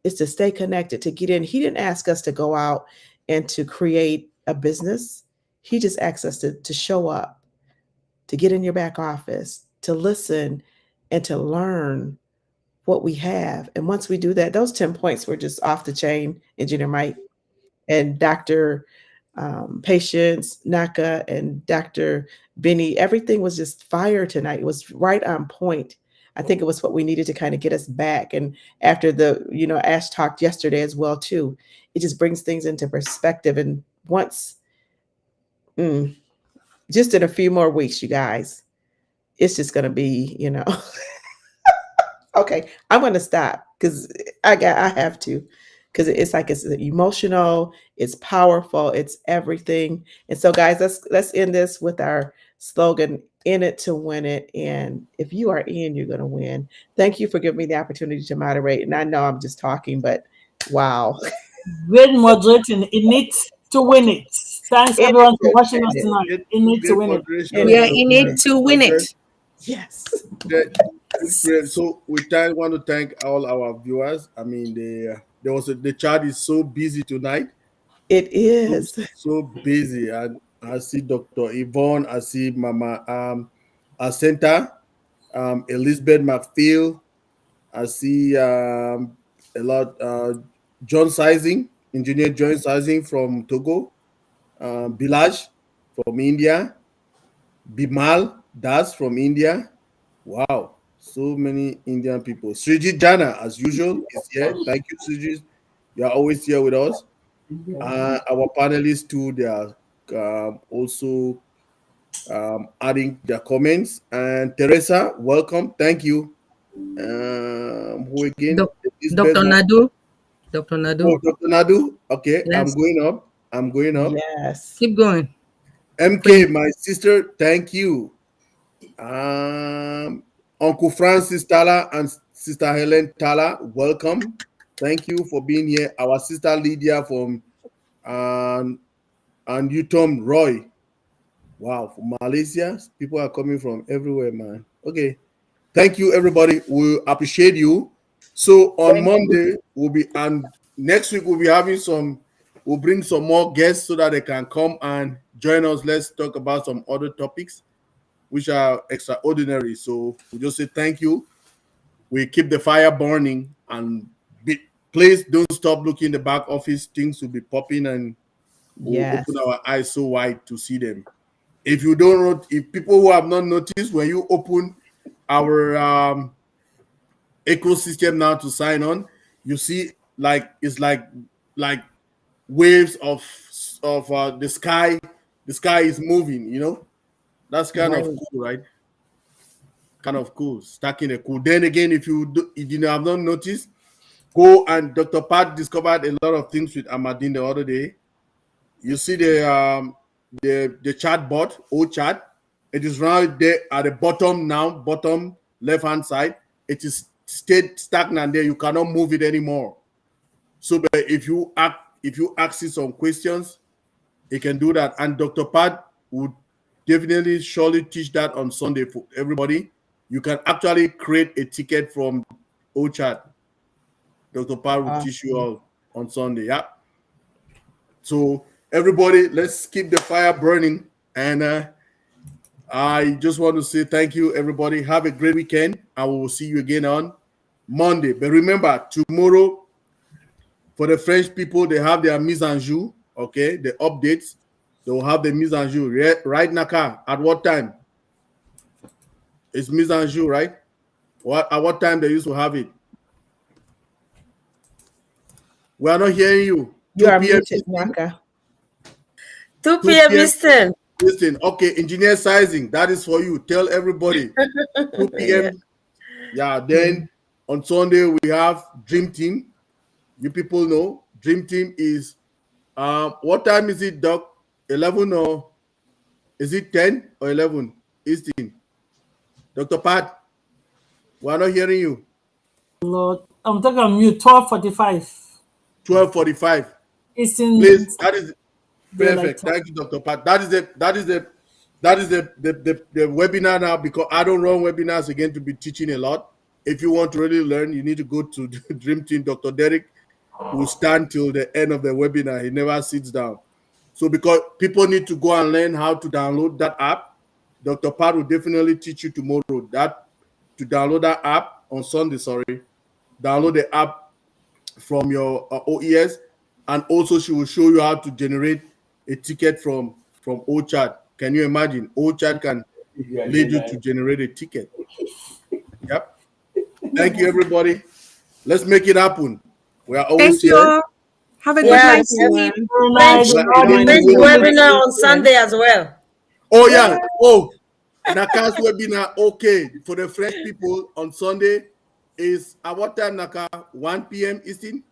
is to stay connected, to get in. He didn't ask us to go out and to create a business. He just asked us to show up, to get in your back office, to listen and to learn what we have. And once we do that, those 10 points were just off the chain, Engineer Mike and Dr. Patience Naka and Dr. Benny. Everything was just fire tonight. It was right on point. I think it was what we needed to kind of get us back. And after Ash talked yesterday as well too, it just brings things into perspective. And once, just in a few more weeks, you guys, it's just going to be, okay, I'm going to stop because I have to. Because it's emotional, it's powerful, it's everything. And so, guys, let's end this with our slogan: in it to win it. And if you are in, you're going to win. Thank you for giving me the opportunity to moderate. And I know I'm just talking, but wow. Great moderating. In it to win it. Thanks everyone for watching us tonight. In it to win it. We are in it to win it. Yes. So we want to thank all our viewers. I mean, the chat is so busy tonight. It is so busy, and I see Dr. Yvonne, I see Mama Asenta, Elizabeth McPhail, I see a lot, John Sizing, Engineer John Sizing from Togo, Bilaj from India, Bimal Das from India. Wow, so many Indian people. Srijit Jana, as usual, is here. Thank you, Srijit. You are always here with us. Our panelists too, they are also adding their comments. And Teresa, welcome. Thank you. Who again? Dr. Nadu. Dr. Nadu. Oh, Dr. Nadu. Okay, Yes. I'm going up. Yes. Keep going. MK, my sister, thank you. Uncle Francis Tala and Sister Helen Tala, welcome. Thank you for being here. Our sister Lydia from and Utom Roy. Wow, from Malaysia, people are coming from everywhere, man. Okay, thank you, everybody. We appreciate you. So on Monday and next week we'll be having we'll bring some more guests so that they can come and join us. Let's talk about some other topics which are extraordinary. So we just say thank you. We keep the fire burning, and please don't stop looking in the back office. Things will be popping, and we'll open our eyes so wide to see them. If you don't know, if people who have not noticed, when you open our ecosystem now to sign on, you see it's like waves of the sky. The sky is moving. That's kind of cool, right? Kind of cool, stacking a cool. Then again, if you have not noticed, go and Dr. Pat discovered a lot of things with Amadine the other day. You see the chat bot, chat. It is right there at the bottom now, bottom left-hand side. It is stayed stagnant there. You cannot move it anymore. So but if you ask it some questions, it can do that. And Dr. Pat would definitely surely teach that on Sunday for everybody. You can actually create a ticket from OChat. Dr. Pat will teach you all on Sunday. Yeah. So everybody, let's keep the fire burning. And I just want to say thank you, everybody. Have a great weekend. I will see you again on Monday. But remember, tomorrow, for the French people, they have their mise en jour, okay? The updates. They will have the mise en jour. Right, Naka? At what time? It's mise en jour, right? At what time they used to have it? We are not hearing you. You are muted, Naka. 2 p.m. Eastern. Listen, okay, engineer sizing, that is for you. Tell everybody. 2 p.m. Yeah, then on Sunday we have Dream Team. You people know Dream Team is what time is it, Doc? 11 or is it 10 or 11 Eastern? Dr. Pat, we're not hearing you. Lord, I'm talking on mute. 12:45. 12:45. Eastern. Please, that is Daylight perfect. Thank you, Dr. Pat. That is the webinar now, because I don't run webinars again to be teaching a lot. If you want to really learn, you need to go to the Dream Team. Dr. Derek will stand till the end of the webinar. He never sits down. So because people need to go and learn how to download that app, Dr. Pat will definitely teach you tomorrow to download that app on Sunday, download the app from your OES, and also she will show you how to generate a ticket from OChat. Can you imagine? OChat can lead you to generate a ticket. Yep. Thank you, everybody. Let's make it happen. We are always Thank you. here. Have a good Yeah, night. French Good webinar on Sunday as well. Oh, yeah. Oh, Naka's webinar, okay, for the French people on Sunday is at what time, Naka? 1 p.m. Eastern?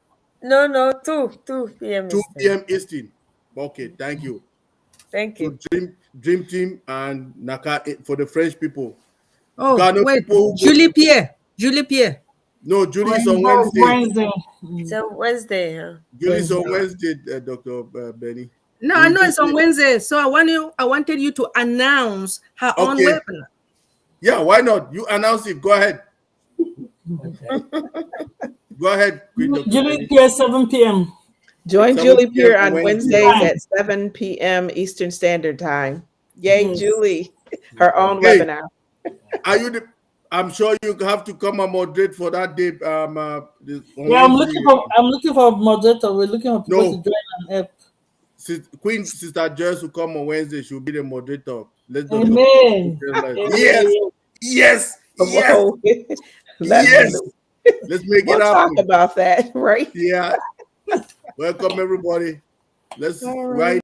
No, 2 p.m. 2 Eastern. p.m. Eastern. Okay, thank you. Thank you. So Dream Team and Naka for the French people. Oh, Ghana wait. people Julie Pierre. Julie Pierre. No, Julie is on Wednesday. Wednesday. It's on Wednesday. Huh? Julie is on Wednesday, Dr. Benny. No, I know it's on Wednesday. So I wanted you to announce her own Okay. webinar. Yeah, why not? You announce it. Go ahead. Go ahead, Queen Dr. Julie Benny. Pierre, 7 p.m. Join 7 Julie p.m. Pierre on on Wednesday. Wednesdays at 7 p.m. Eastern Standard Time. Yay, Julie. Her own Hey. webinar. Are you I'm sure you have to come and moderate for that day. Yeah, I'm looking for a moderator. We're looking for people to join and help. Queen Sister Joyce will come on Wednesday. She'll be the moderator. Let's Amen. Yes. Whoa. Let's make We'll it happen. talk about that, right? Yeah. Welcome, everybody. Let's All right.